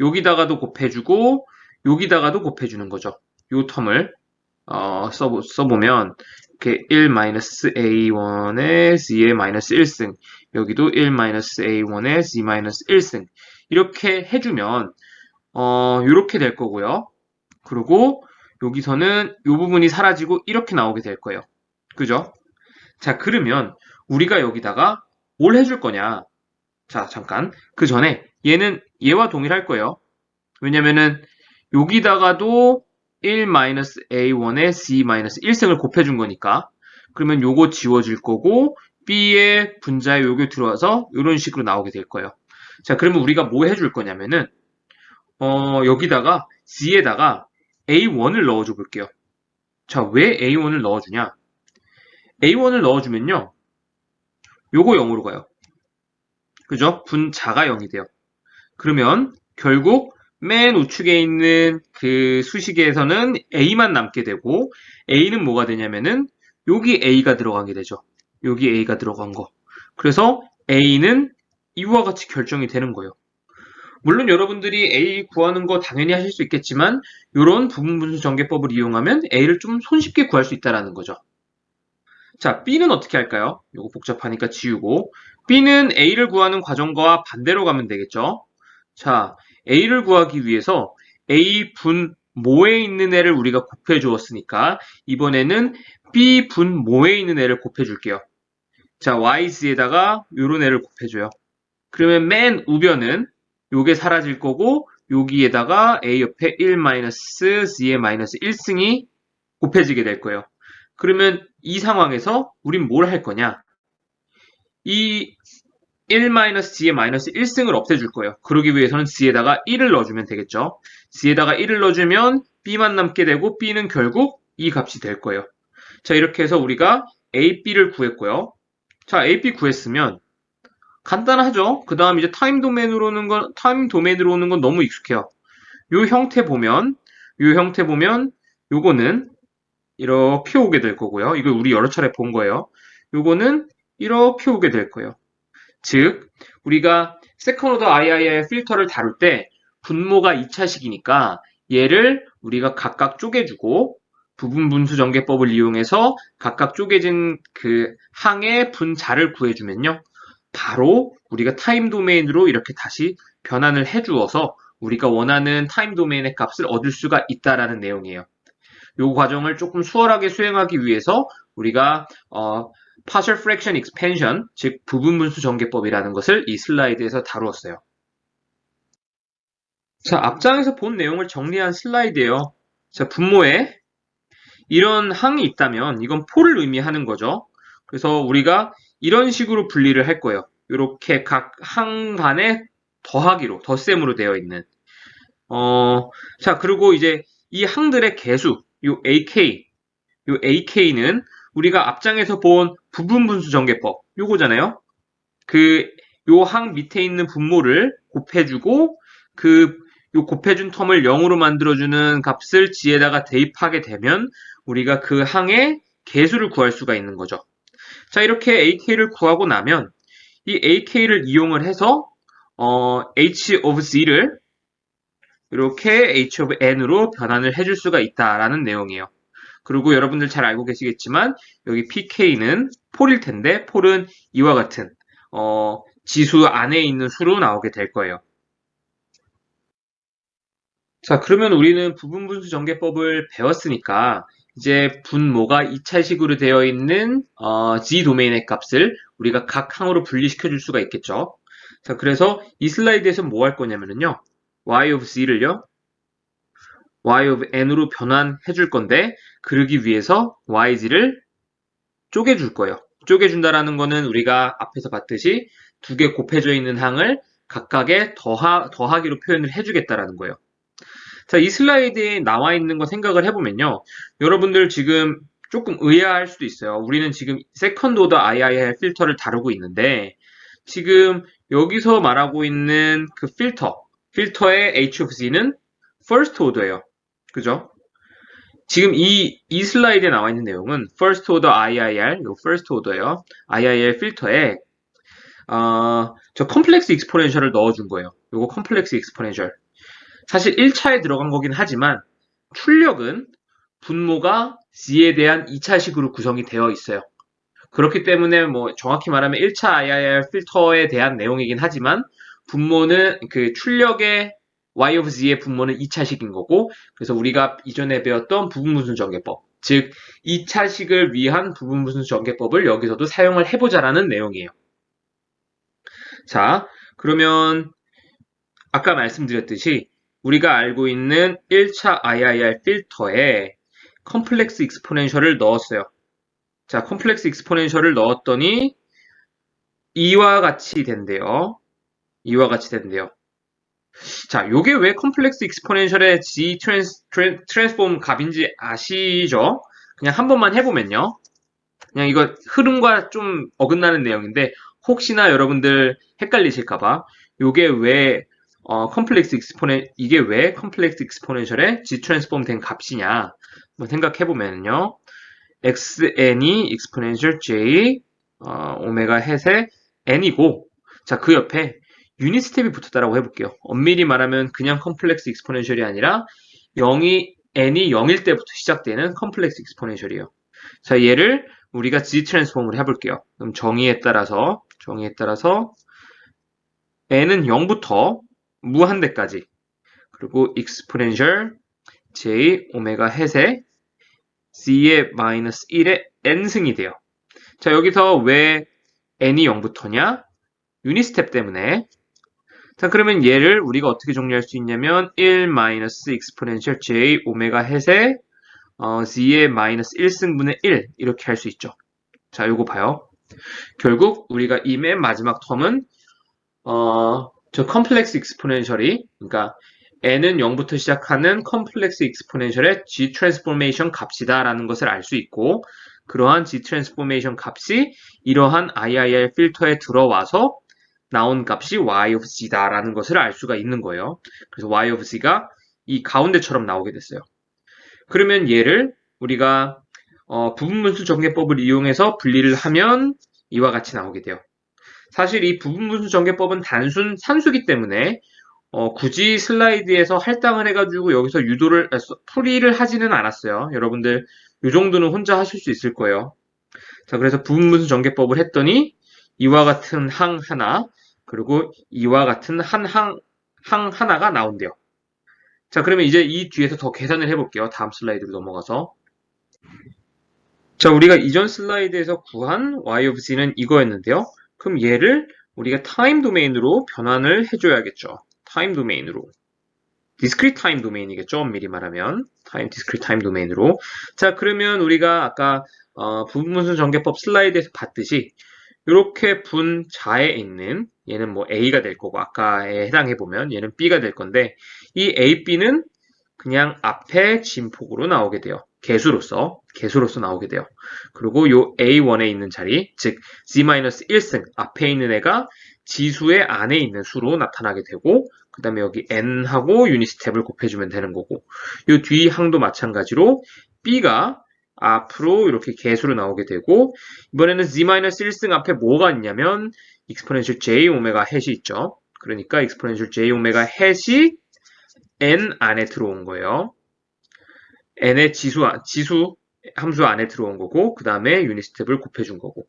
여기다가도 곱해주고 여기다가도 곱해주는 거죠. 요 텀을 써보면 이렇게 1-A1의 Z의 마이너스 1승, 여기도 1-A1의 Z 마이너스 1승, 이렇게 해주면 이렇게 될 거고요. 그리고 여기서는 이 부분이 사라지고 이렇게 나오게 될 거예요. 그죠? 자, 그러면 우리가 여기다가 뭘 해줄 거냐? 자, 잠깐. 그 전에 얘는 얘와 동일할 거예요. 왜냐면은 여기다가도 1-A1의 Z-1승을 곱해준 거니까. 그러면 요거 지워질 거고 B의 분자에 요게 들어와서 이런 식으로 나오게 될 거예요. 자, 그러면 우리가 뭐 해줄 거냐면은 여기다가 G에다가 A1을 넣어줘 볼게요. 자, 왜 A1을 넣어주냐? A1을 넣어주면요, 요거 0으로 가요. 그죠? 분자가 0이 돼요. 그러면 결국 맨 우측에 있는 그 수식에서는 A만 남게 되고, A는 뭐가 되냐면은 여기 A가 들어가게 되죠. 여기 A가 들어간 거. 그래서 A는 이와 같이 결정이 되는 거예요. 물론 여러분들이 A 구하는 거 당연히 하실 수 있겠지만, 이런 부분분수 전개법을 이용하면 A를 좀 손쉽게 구할 수 있다는 거죠. 자, B는 어떻게 할까요? 이거 복잡하니까 지우고. B는 A를 구하는 과정과 반대로 가면 되겠죠? 자, A를 구하기 위해서 A 분모에 있는 애를 우리가 곱해 주었으니까 이번에는 B 분모에 있는 애를 곱해 줄게요. 자, yz에다가 요런 애를 곱해줘요. 그러면 맨 우변은 요게 사라질 거고 여기에다가 a 옆에 1-z의 마이너스 1승이 곱해지게 될 거예요. 그러면 이 상황에서 우린 뭘 할 거냐? 이 1-g의 마이너스 1승을 없애줄 거예요. 그러기 위해서는 g에다가 1을 넣어주면 되겠죠. g에다가 1을 넣어주면 b만 남게 되고 b는 결국 이 값이 될 거예요. 자, 이렇게 해서 우리가 a, b를 구했고요. 자, a, b 구했으면 간단하죠? 그 다음 이제 타임 도메인으로 오는 건 너무 익숙해요. 요 형태 보면, 요거는 이렇게 오게 될 거고요. 이거 우리 여러 차례 본 거예요. 요거는 이렇게 오게 될 거예요. 즉, 우리가 세컨 오더 IIR 필터를 다룰 때 분모가 2차식이니까 얘를 우리가 각각 쪼개주고 부분 분수 전개법을 이용해서 각각 쪼개진 그 항의 분자를 구해주면요. 바로 우리가 타임 도메인으로 이렇게 다시 변환을 해주어서 우리가 원하는 타임 도메인의 값을 얻을 수가 있다라는 내용이에요. 이 과정을 조금 수월하게 수행하기 위해서 우리가 partial fraction expansion, 즉 부분분수 전개법이라는 것을 이 슬라이드에서 다루었어요. 자, 앞장에서 본 내용을 정리한 슬라이드예요. 자, 분모에 이런 항이 있다면 이건 포를 의미하는 거죠. 그래서 우리가 이런 식으로 분리를 할 거예요. 이렇게 각 항 간에 더하기로, 덧셈으로 되어 있는. 자, 그리고 이제 이 항들의 개수, 요 AK는 우리가 앞장에서 본 부분분수 전개법, 요거잖아요. 요 항 밑에 있는 분모를 곱해주고, 요 곱해준 텀을 0으로 만들어주는 값을 g에다가 대입하게 되면 우리가 그 항의 개수를 구할 수가 있는 거죠. 자, 이렇게 AK를 구하고 나면 이 AK를 이용을 해서 H of Z를 이렇게 H of N으로 변환을 해줄 수가 있다라는 내용이에요. 그리고 여러분들 잘 알고 계시겠지만 여기 PK는 폴일 텐데 폴은 이와 같은 지수 안에 있는 수로 나오게 될 거예요. 자, 그러면 우리는 부분분수 전개법을 배웠으니까 이제 분모가 2차식으로 되어 있는 G 도메인의 값을 우리가 각 항으로 분리시켜 줄 수가 있겠죠. 자, 그래서 이 슬라이드에서 뭐 할 거냐면요. y of z를요. y of n으로 변환해 줄 건데 그러기 위해서 yz를 쪼개줄 거예요. 쪼개준다라는 거는 우리가 앞에서 봤듯이 두 개 곱해져 있는 항을 각각의 더하기로 표현을 해주겠다라는 거예요. 자, 이 슬라이드에 나와 있는 거 생각을 해보면요. 여러분들 지금 조금 의아할 수도 있어요. 우리는 지금 세컨드 오더 IIR 필터를 다루고 있는데 지금 여기서 말하고 있는 그 필터의 H of Z는 first order예요. 그죠? 지금 이 슬라이드에 나와 있는 내용은 first order IIR, 요 first order요. IIR 필터에 저 컴플렉스 익스포넨셜을 넣어준 거예요. 요거 컴플렉스 익스포넨셜. 사실 1차에 들어간 거긴 하지만 출력은 분모가 G에 대한 2차식으로 구성이 되어 있어요. 그렇기 때문에 뭐 정확히 말하면 1차 IIR 필터에 대한 내용이긴 하지만 분모는 그 출력의 Y of Z의 분모는 2차식인 거고 그래서 우리가 이전에 배웠던 부분분수 전개법 즉 2차식을 위한 부분분수 전개법을 여기서도 사용을 해보자라는 내용이에요. 자, 그러면 아까 말씀드렸듯이 우리가 알고 있는 1차 IIR 필터에 컴플렉스 익스포넨셜을 넣었어요. 자, 컴플렉스 익스포넨셜을 넣었더니 이와 같이 된대요. 이와 같이 된대요. 자, 요게 왜 컴플렉스 익스포넨셜의 G 트랜스폼 값인지 아시죠? 그냥 한 번만 해보면요. 그냥 이거 흐름과 좀 어긋나는 내용인데 혹시나 여러분들 헷갈리실까봐 이게 왜 컴플렉스 익스포넨셜의 G 트랜스폼 된 값이냐 한번 생각해보면요. xn이 exponential j 오메가 햇의 n이고 자, 그 옆에 유닛 스텝이 붙었다라고 해볼게요. 엄밀히 말하면 그냥 컴플렉스 익스포넨셜이 아니라 n이 0일 때부터 시작되는 컴플렉스 익스포넨셜이에요. 자, 얘를 우리가 z 트랜스폼을 해볼게요. 그럼 정의에 따라서 n은 0부터 무한대까지 그리고 exponential j 오메가 햇의 z의 마이너스 1의 n승이 돼요. 자, 여기서 왜 n이 0부터냐? 유닛 스텝 때문에. 자, 그러면 얘를 우리가 어떻게 정리할 수 있냐면 1 마이너스 exponential j 오메가 햇의 z의 마이너스 1승분의 1 이렇게 할 수 있죠. 자, 요거 봐요. 결국 우리가 이 맨 마지막 텀은 저 컴플렉스 익스포넨셜이 그러니까 n은 0부터 시작하는 컴플렉스 익스포넨셜의 g 트랜스포메이션 값이다라는 것을 알 수 있고 그러한 g 트랜스포메이션 값이 이러한 IIR 필터에 들어와서 나온 값이 y of z다라는 것을 알 수가 있는 거예요. 그래서 y of z가 이 가운데처럼 나오게 됐어요. 그러면 얘를 우리가 부분분수 전개법을 이용해서 분리를 하면 이와 같이 나오게 돼요. 사실 이 부분분수 전개법은 단순 산수기 때문에 굳이 슬라이드에서 할당을 해가지고 여기서 풀이를 하지는 않았어요. 여러분들 이 정도는 혼자 하실 수 있을 거예요. 자, 그래서 부분분수 전개법을 했더니 이와 같은 항 하나 그리고 이와 같은 항 하나가 나온대요. 자, 그러면 이제 이 뒤에서 더 계산을 해볼게요. 다음 슬라이드로 넘어가서. 자, 우리가 이전 슬라이드에서 구한 y of z는 이거였는데요. 그럼 얘를 우리가 타임 도메인으로 변환을 해줘야겠죠. 타임 도메인으로. discrete time 도메인이겠죠. 엄밀히 말하면. discrete time 도메인으로. 자, 그러면 우리가 아까 부분분수 전개법 슬라이드에서 봤듯이 이렇게 분자에 있는 얘는 뭐 A가 될 거고 아까에 해당해보면 얘는 B가 될 건데 이 A, B는 그냥 앞에 진폭으로 나오게 돼요. 개수로서 나오게 돼요. 그리고 요 A1에 있는 자리, 즉 Z-1승 앞에 있는 애가 지수의 안에 있는 수로 나타나게 되고 그 다음에 여기 N하고 유닛 스텝을 곱해주면 되는 거고 요 뒤 항도 마찬가지로 B가 앞으로 이렇게 개수로 나오게 되고 이번에는 Z-1승 앞에 뭐가 있냐면 exponential j 오메가 햇이 있죠. 그러니까 exponential j 오메가 햇이 n 안에 들어온 거예요. n의 지수 함수 안에 들어온 거고 그 다음에 유닛 스텝을 곱해준 거고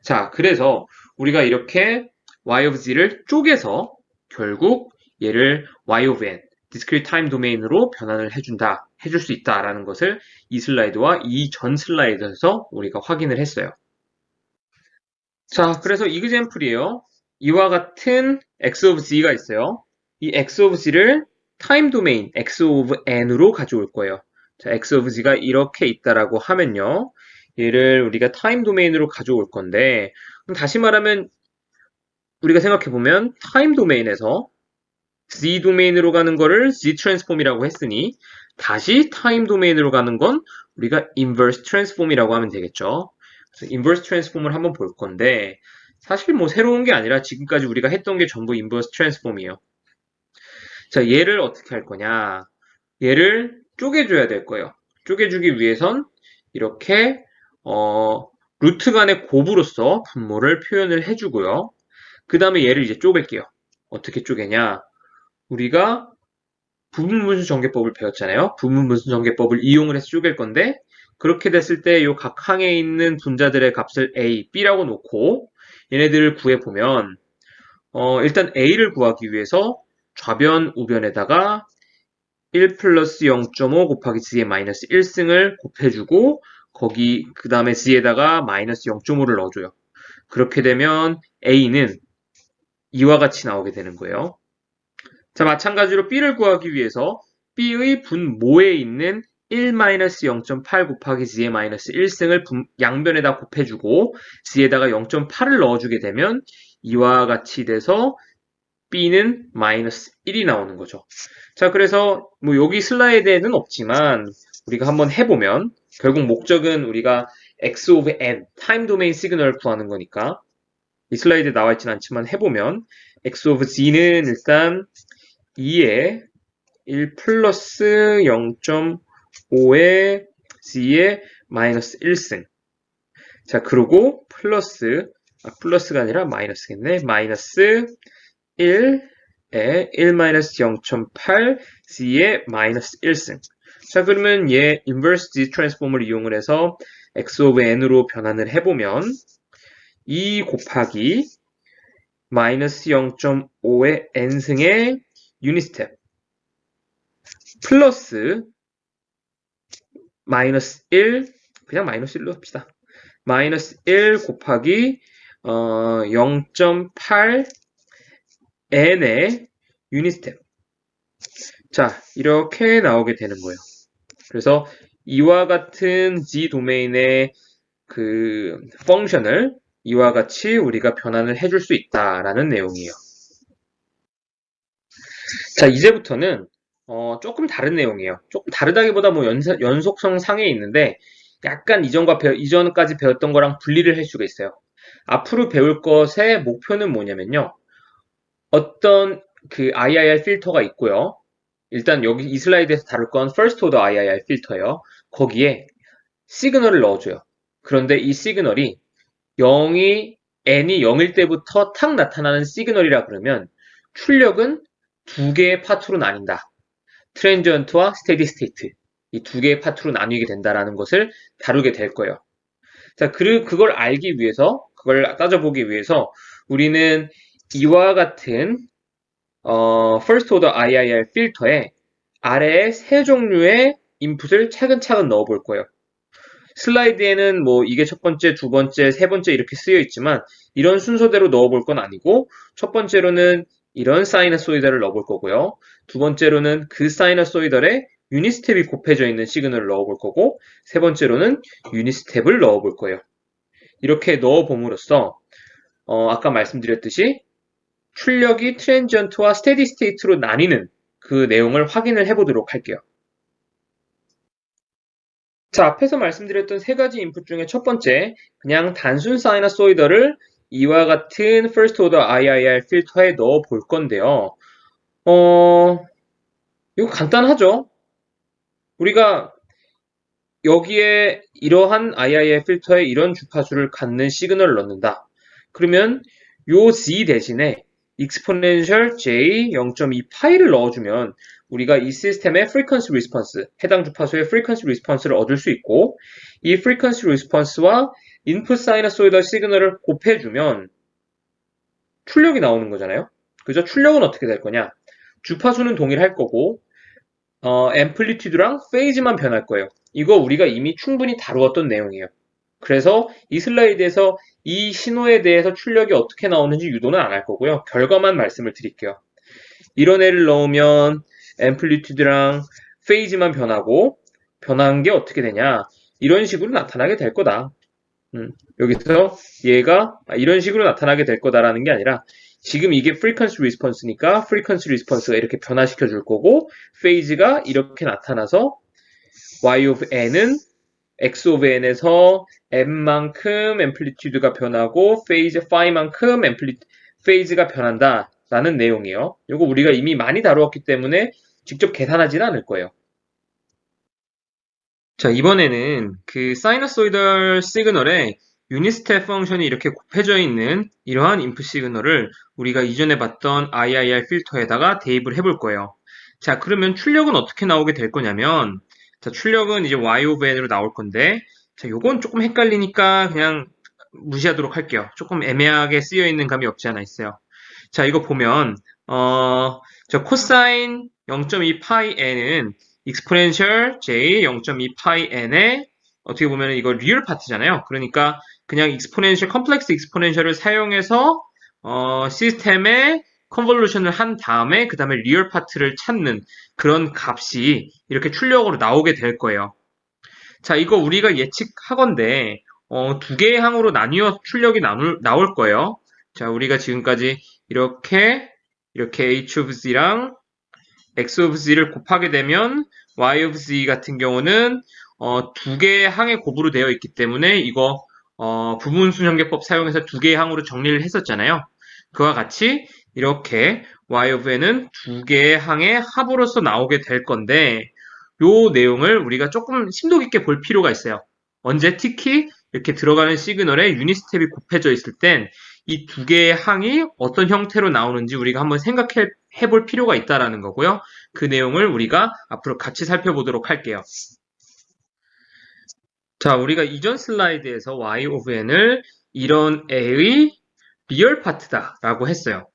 자 그래서 우리가 이렇게 y of z를 쪼개서 결국 얘를 y of n discrete time 도메인으로 변환을 해줄 수 있다라는 것을 이 슬라이드와 이 전 슬라이드에서 우리가 확인을 했어요. 자, 그래서 이그젬플이에요. 이와 같은 x of z가 있어요. 이 x of z를 타임 도메인 x of n으로 가져올 거예요. 자, x of z가 이렇게 있다라고 하면요. 얘를 우리가 타임 도메인으로 가져올 건데 그럼 다시 말하면 우리가 생각해보면 타임 도메인에서 z 도메인으로 가는 거를 z 트랜스폼이라고 했으니 다시 타임 도메인으로 가는 건 우리가 inverse 트랜스폼이라고 하면 되겠죠. 그래서 inverse 트랜스폼을 한번 볼 건데 사실 뭐 새로운 게 아니라 지금까지 우리가 했던 게 전부 inverse 트랜스폼이에요. 자, 얘를 어떻게 할 거냐? 얘를 쪼개줘야 될 거예요. 쪼개주기 위해선 이렇게 루트 간의 곱으로서 분모를 표현을 해주고요. 그 다음에 얘를 이제 쪼갤게요. 어떻게 쪼개냐? 우리가 부분분수 전개법을 배웠잖아요. 부분분수 전개법을 이용을 해서 쪼갤 건데 그렇게 됐을 때 이 각 항에 있는 분자들의 값을 A, B라고 놓고 얘네들을 구해보면 일단 A를 구하기 위해서 좌변, 우변에다가 1 플러스 0.5 곱하기 Z의 마이너스 1승을 곱해주고 거기 그 다음에 Z에다가 마이너스 0.5를 넣어줘요. 그렇게 되면 A는 이와 같이 나오게 되는 거예요. 자, 마찬가지로 B를 구하기 위해서 B의 분모에 있는 1-0.8 곱하기 Z의 마이너스 1승을 양변에다 곱해주고 Z에다가 0.8을 넣어주게 되면 이와 같이 돼서 B는 마이너스 1이 나오는 거죠. 자, 그래서 뭐 여기 슬라이드에는 없지만 우리가 한번 해보면 결국 목적은 우리가 x of n, 타임 도메인 시그널을 구하는 거니까 이 슬라이드에 나와 있진 않지만 해보면 x of z는 일단 2에 1 플러스 0.5의 z의 마이너스 1승 자, 그리고 플러스가 아니라 마이너스겠네. 마이너스 1에 1-0.8 z의 마이너스 1승 자, 그러면 얘 인버스 z 트랜스폼을 이용을 해서 x of n으로 변환을 해보면 2 곱하기 마이너스 0.5의 n승의 유닛 스텝 플러스 마이너스 1 그냥 마이너스 1로 합시다. 마이너스 1 곱하기 0.8 n의 유닛 스텝. 자, 이렇게 나오게 되는 거예요. 그래서 이와 같은 g 도메인의 그 펑션을 이와 같이 우리가 변환을 해줄 수 있다라는 내용이에요. 자, 이제부터는 조금 다른 내용이에요. 조금 다르다기보다 뭐 연속성 상에 있는데 약간 이전까지 배웠던 거랑 분리를 할 수가 있어요. 앞으로 배울 것의 목표는 뭐냐면요. 어떤 그 IIR 필터가 있고요. 일단 여기 이 슬라이드에서 다룰 건 First Order IIR 필터예요. 거기에 시그널을 넣어줘요. 그런데 이 시그널이 n이 0일 때부터 탁 나타나는 시그널이라 그러면 출력은 두 개의 파트로 나뉜다. 트랜지언트와 스테디 스테이트. 이 두 개의 파트로 나뉘게 된다라는 것을 다루게 될 거예요. 자, 그걸 알기 위해서, 그걸 따져보기 위해서 우리는 이와 같은 First Order IIR 필터에 아래에 세 종류의 인풋을 차근차근 넣어 볼 거예요. 슬라이드에는 뭐 이게 첫 번째, 두 번째, 세 번째 이렇게 쓰여 있지만 이런 순서대로 넣어 볼 건 아니고 첫 번째로는 이런 사이너소이드를 넣어 볼 거고요. 두 번째로는 그 사이너소이드에 유닛 스텝이 곱해져 있는 시그널을 넣어 볼 거고 세 번째로는 유닛 스텝을 넣어 볼 거예요. 이렇게 넣어 봄으로써 아까 말씀드렸듯이 출력이 트랜지언트와 스테디 스테이트로 나뉘는 그 내용을 확인을 해보도록 할게요. 자, 앞에서 말씀드렸던 세 가지 인풋 중에 첫 번째, 그냥 단순 사이너소이더를 이와 같은 First Order IIR 필터에 넣어 볼 건데요. 이거 간단하죠? 우리가 여기에 이러한 IIR 필터에 이런 주파수를 갖는 시그널을 넣는다. 그러면 요 Z 대신에 exponential j 0.2 파이를 넣어주면 우리가 이 시스템의 frequency response, 해당 주파수의 frequency response를 얻을 수 있고 이 frequency response와 input sinusoidal 시그널을 곱해주면 출력이 나오는 거잖아요. 그죠? 출력은 어떻게 될 거냐? 주파수는 동일할 거고 앰플리튜드랑 페이즈만 변할 거예요. 이거 우리가 이미 충분히 다루었던 내용이에요. 그래서 이 슬라이드에서 이 신호에 대해서 출력이 어떻게 나오는지 유도는 안 할 거고요. 결과만 말씀을 드릴게요. 이런 애를 넣으면 앰플리튜드랑 페이즈만 변하고 변한 게 어떻게 되냐? 이런 식으로 나타나게 될 거다. 여기서 얘가 이런 식으로 나타나게 될 거다라는 게 아니라 지금 이게 frequency response니까 frequency response가 이렇게 변화시켜 줄 거고 페이즈가 이렇게 나타나서 y of n은 x of n에서 n만큼 앰플리튜드가 변하고 페이즈 phi만큼 페이즈가 변한다라는 내용이에요. 이거 우리가 이미 많이 다루었기 때문에 직접 계산하지는 않을 거예요. 자, 이번에는 그 사이너소이덜 시그널에 유닛 스텝 펑션이 이렇게 곱해져 있는 이러한 인풋 시그널을 우리가 이전에 봤던 IIR 필터에다가 대입을 해볼 거예요. 자, 그러면 출력은 어떻게 나오게 될 거냐면, 자, 출력은 이제 Y of N으로 나올 건데, 자, 요건 조금 헷갈리니까 그냥 무시하도록 할게요. 조금 애매하게 쓰여 있는 감이 없지 않아 있어요. 자, 이거 보면, 저 코사인 0.2 파이 n은 exponential j 0.2 파이 n의 어떻게 보면 이거 리얼 파트잖아요. 그러니까 그냥 exponential, 컴플렉스 exponential을 사용해서 시스템의 컨볼루션을 한 다음에 그 다음에 리얼 파트를 찾는 그런 값이 이렇게 출력으로 나오게 될 거예요. 자, 이거 우리가 예측하건대 두 개의 항으로 나뉘어 출력이 나올 거예요. 자, 우리가 지금까지 이렇게 h of z랑 x of z를 곱하게 되면 y of z 같은 경우는 두 개의 항의 곱으로 되어 있기 때문에 이거 부분수 전개법 사용해서 두 개의 항으로 정리를 했었잖아요. 그와 같이 이렇게 y of n은 두 개의 항의 합으로서 나오게 될 건데 요 내용을 우리가 조금 심도 깊게 볼 필요가 있어요. 언제 특히 이렇게 들어가는 시그널에 유닛 스텝이 곱해져 있을 땐 이 두 개의 항이 어떤 형태로 나오는지 우리가 한번 생각해 볼 필요가 있다라는 거고요. 그 내용을 우리가 앞으로 같이 살펴보도록 할게요. 자, 우리가 이전 슬라이드에서 y of n을 이런 a의 리얼 파트다라고 했어요.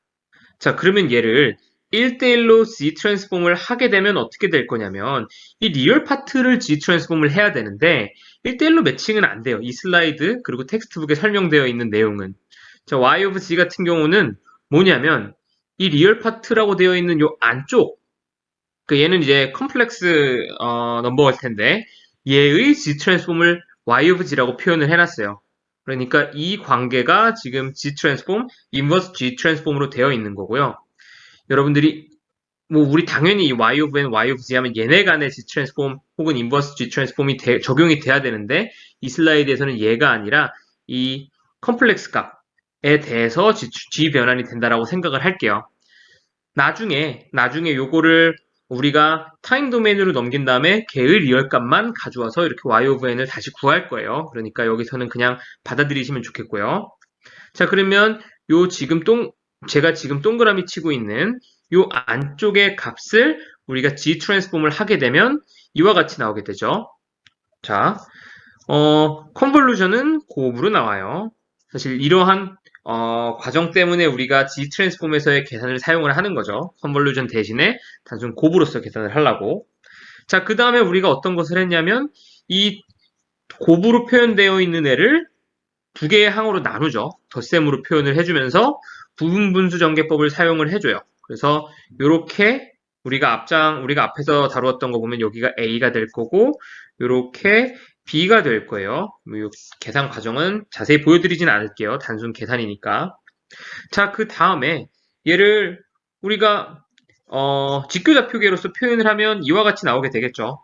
자, 그러면 얘를 1대1로 G 트랜스폼을 하게 되면 어떻게 될 거냐면 이 리얼 파트를 G 트랜스폼을 해야 되는데 1대1로 매칭은 안 돼요. 이 슬라이드 그리고 텍스트북에 설명되어 있는 내용은. 자, Y of G 같은 경우는 뭐냐면 이 리얼 파트라고 되어 있는 요 안쪽 그 얘는 이제 컴플렉스 넘버일 텐데 얘의 G 트랜스폼을 Y of G라고 표현을 해놨어요. 그러니까 이 관계가 지금 G 트랜스폼, 인버스 G 트랜스폼으로 되어 있는 거고요. 여러분들이 뭐 우리 당연히 Y of N, Y of Z 하면 얘네 간의 G 트랜스폼 혹은 인버스 G 트랜스폼이 적용이 돼야 되는데 이 슬라이드에서는 얘가 아니라 이 컴플렉스 값에 대해서 G 변환이 된다라고 생각을 할게요. 나중에 요거를 우리가 타임 도메인으로 넘긴 다음에 걔의 리얼 값만 가져와서 이렇게 Y of N을 다시 구할 거예요. 그러니까 여기서는 그냥 받아들이시면 좋겠고요. 자, 그러면 제가 지금 동그라미 치고 있는 요 안쪽의 값을 우리가 G 트랜스폼을 하게 되면 이와 같이 나오게 되죠. 자, 컨볼루션은 곱으로 나와요. 사실 이러한 과정 때문에 우리가 G 트랜스폼에서의 계산을 사용을 하는 거죠. 컨볼루션 대신에 단순 곱으로서 계산을 하려고. 자, 그 다음에 우리가 어떤 것을 했냐면 이 곱으로 표현되어 있는 애를 두 개의 항으로 나누죠. 덧셈으로 표현을 해주면서 부분분수 전개법을 사용을 해줘요. 그래서 이렇게 우리가 앞에서 다루었던 거 보면 여기가 A가 될 거고 이렇게 B가 될 거예요. 이 계산 과정은 자세히 보여드리진 않을게요. 단순 계산이니까. 자, 그 다음에 얘를 우리가 직교좌표계로서 표현을 하면 이와 같이 나오게 되겠죠.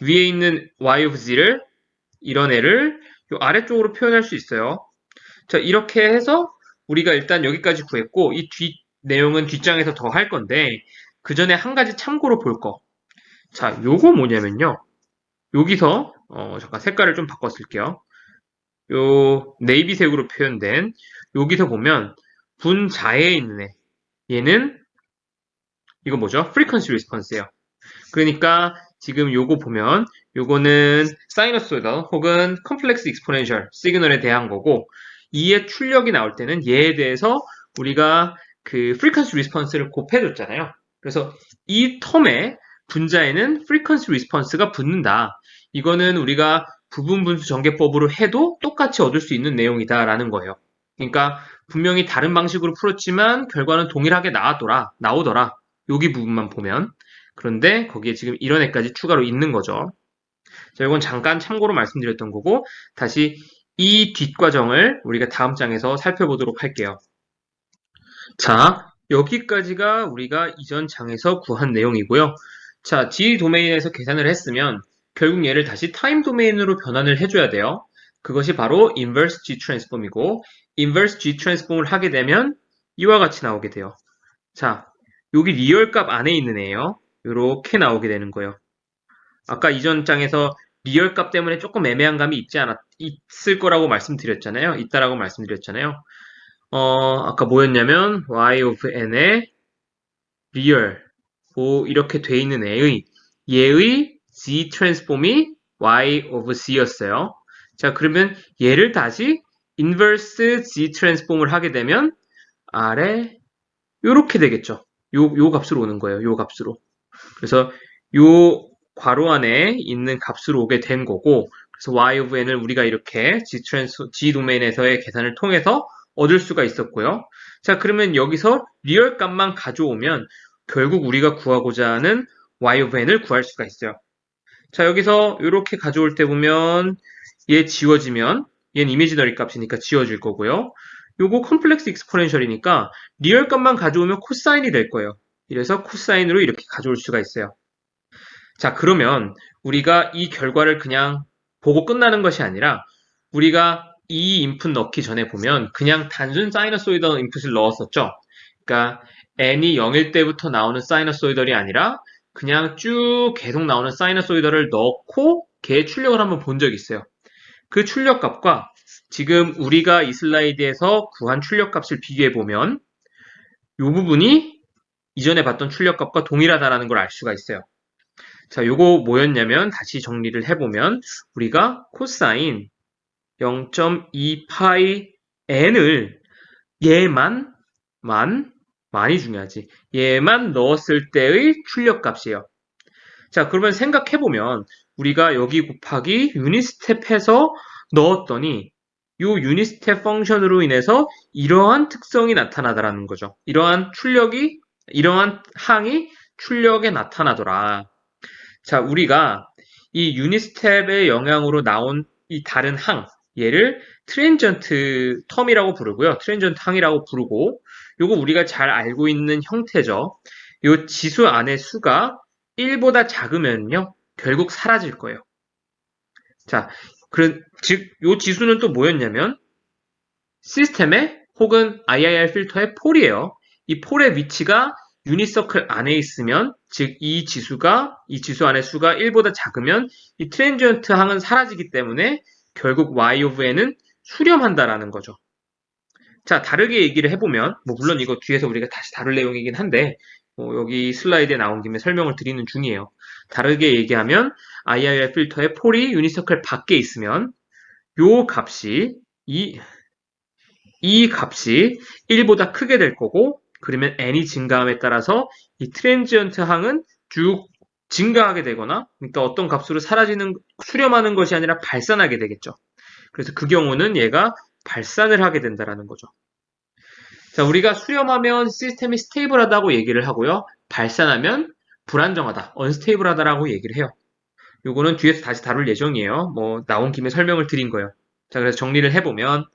위에 있는 y of z를 이런 애를 요 아래쪽으로 표현할 수 있어요. 자, 이렇게 해서 우리가 일단 여기까지 구했고 이 내용은 뒷장에서 더 할 건데 그 전에 한 가지 참고로 볼 거. 자, 요거 뭐냐면요. 여기서 잠깐 색깔을 좀 바꿔 쓸게요. 요 네이비색으로 표현된 여기서 보면 분자에 있는 애. 얘는 이거 뭐죠? 프리퀀시 리스폰스예요. 그러니까 지금 요거 보면 요거는 사이너소이드 혹은 컴플렉스 익스포넨셜 시그널에 대한 거고 이의 출력이 나올 때는 얘에 대해서 우리가 그 프리퀀시 리스폰스를 곱해줬잖아요. 그래서 이 텀에 분자에는 프리퀀시 리스폰스가 붙는다. 이거는 우리가 부분분수 전개법으로 해도 똑같이 얻을 수 있는 내용이다라는 거예요. 그러니까 분명히 다른 방식으로 풀었지만 결과는 동일하게 나오더라. 여기 부분만 보면. 그런데 거기에 지금 이런 애까지 추가로 있는 거죠. 자, 이건 잠깐 참고로 말씀드렸던 거고 다시 이 뒷과정을 우리가 다음 장에서 살펴보도록 할게요. 자, 여기까지가 우리가 이전 장에서 구한 내용이고요. 자, G 도메인에서 계산을 했으면 결국 얘를 다시 타임 도메인으로 변환을 해줘야 돼요. 그것이 바로 inverse G 트랜스폼이고 inverse G 트랜스폼을 하게 되면 이와 같이 나오게 돼요. 자, 여기 리얼 값 안에 있는 애예요. 이렇게 나오게 되는 거예요. 아까 이전 장에서 리얼 값 때문에 조금 애매한 감이 있을 거라고 말씀드렸잖아요. 있다라고 말씀드렸잖아요. 아까 뭐였냐면 y of n의 리얼 이렇게 돼 있는 얘의 z 트랜스폼이 y of z였어요. 자, 그러면 얘를 다시 인버스 z 트랜스폼을 하게 되면 아래 요렇게 되겠죠. 요 값으로 오는 거예요. 요 값으로. 그래서 요 괄호 안에 있는 값으로 오게 된 거고 그래서 y of n을 우리가 이렇게 G 도메인에서의 계산을 통해서 얻을 수가 있었고요. 자, 그러면 여기서 리얼 값만 가져오면 결국 우리가 구하고자 하는 y of n을 구할 수가 있어요. 자, 여기서 이렇게 가져올 때 보면 얘 지워지면 얘는 이미지너리 값이니까 지워질 거고요. 요거 컴플렉스 익스포넨셜이니까 리얼 값만 가져오면 코사인이 될 거예요. 이래서 코사인으로 이렇게 가져올 수가 있어요. 자, 그러면 우리가 이 결과를 그냥 보고 끝나는 것이 아니라 우리가 이 인풋 넣기 전에 보면 그냥 단순 사이너소이더 인풋을 넣었었죠. 그러니까 n이 0일 때부터 나오는 사이너소이더이 아니라 그냥 쭉 계속 나오는 사이너소이더를 넣고 걔의 출력을 한번 본 적이 있어요. 그 출력값과 지금 우리가 이 슬라이드에서 구한 출력값을 비교해 보면 이 부분이 이전에 봤던 출력값과 동일하다는 걸 알 수가 있어요. 자, 요거 뭐였냐면 다시 정리를 해보면 우리가 코사인 0.2파이 n을 많이 중요하지. 얘만 넣었을 때의 출력값이에요. 자, 그러면 생각해보면 우리가 여기 곱하기 유닛스텝해서 넣었더니 요 유닛스텝 펑션으로 인해서 이러한 특성이 나타나더라는 거죠. 이러한 항이 출력에 나타나더라. 자, 우리가 이 유닛스텝의 영향으로 나온 이 다른 항, 얘를 트랜전트 텀이라고 부르고요. 트랜전트 항이라고 부르고, 요거 우리가 잘 알고 있는 형태죠. 요 지수 안의 수가 1보다 작으면요, 결국 사라질 거예요. 자, 즉, 요 지수는 또 뭐였냐면, 시스템의 혹은 IIR 필터의 폴이에요. 이 폴의 위치가 유닛서클 안에 있으면, 즉, 이 지수 안의 수가 1보다 작으면, 이 트랜지언트 항은 사라지기 때문에, 결국 Y of N은 수렴한다라는 거죠. 자, 다르게 얘기를 해보면, 물론 이거 뒤에서 우리가 다시 다룰 내용이긴 한데, 여기 슬라이드에 나온 김에 설명을 드리는 중이에요. 다르게 얘기하면, IIR 필터의 폴이 유닛서클 밖에 있으면, 요 값이, 이 값이 1보다 크게 될 거고, 그러면 n이 증가함에 따라서 이 트랜지언트 항은 쭉 증가하게 되거나, 그러니까 어떤 값으로 수렴하는 것이 아니라 발산하게 되겠죠. 그래서 그 경우는 얘가 발산을 하게 된다라는 거죠. 자, 우리가 수렴하면 시스템이 스테이블하다고 얘기를 하고요. 발산하면 불안정하다, 언스테이블하다라고 얘기를 해요. 요거는 뒤에서 다시 다룰 예정이에요. 나온 김에 설명을 드린 거예요. 자, 그래서 정리를 해보면,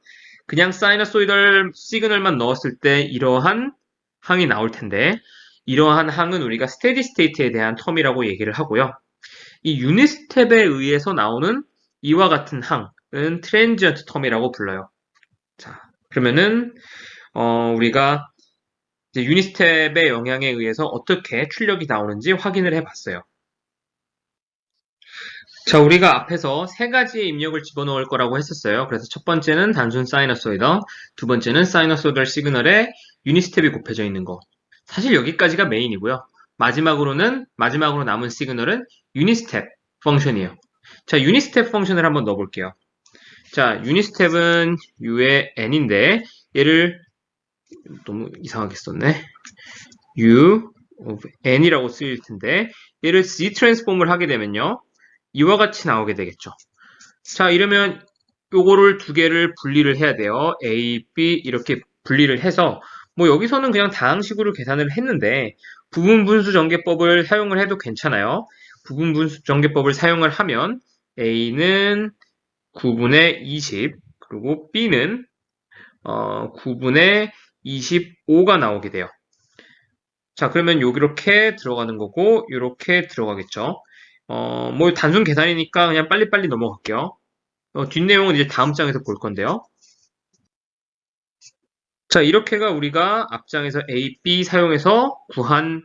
그냥 사이너소이덜 시그널만 넣었을 때 이러한 항이 나올 텐데, 이러한 항은 우리가 스테디 스테이트에 대한 텀이라고 얘기를 하고요. 이 유닛 스텝에 의해서 나오는 이와 같은 항은 트랜지언트 텀이라고 불러요. 자, 그러면은 우리가 이제 유닛 스텝의 영향에 의해서 어떻게 출력이 나오는지 확인을 해봤어요. 자, 우리가 앞에서 세 가지의 입력을 집어넣을 거라고 했었어요. 그래서 첫 번째는 단순 사이너소이더, 두 번째는 사이너소이덜 시그널에 유닛 스텝이 곱해져 있는 거. 사실 여기까지가 메인이고요. 마지막으로 남은 시그널은 유닛 스텝 펑션이에요. 자, 유닛 스텝 펑션을 한번 넣어볼게요. 자, 유닛 스텝은 u의 n인데 얘를 너무 이상하게 썼네. u of n이라고 쓰일 텐데 얘를 z 트랜스폼을 하게 되면요. 이와 같이 나오게 되겠죠. 자, 이러면 요거를 두 개를 분리를 해야 돼요. A, B 이렇게 분리를 해서 여기서는 그냥 다항식으로 계산을 했는데 부분분수 전개법을 사용을 해도 괜찮아요. 부분분수 전개법을 사용을 하면 A는 9분의 20 그리고 B는 9분의 25가 나오게 돼요. 자, 그러면 이렇게 들어가는 거고 이렇게 들어가겠죠. 단순 계산이니까 그냥 빨리빨리 넘어갈게요. 뒷내용은 이제 다음 장에서 볼 건데요. 자, 이렇게가 우리가 앞장에서 A, B 사용해서 구한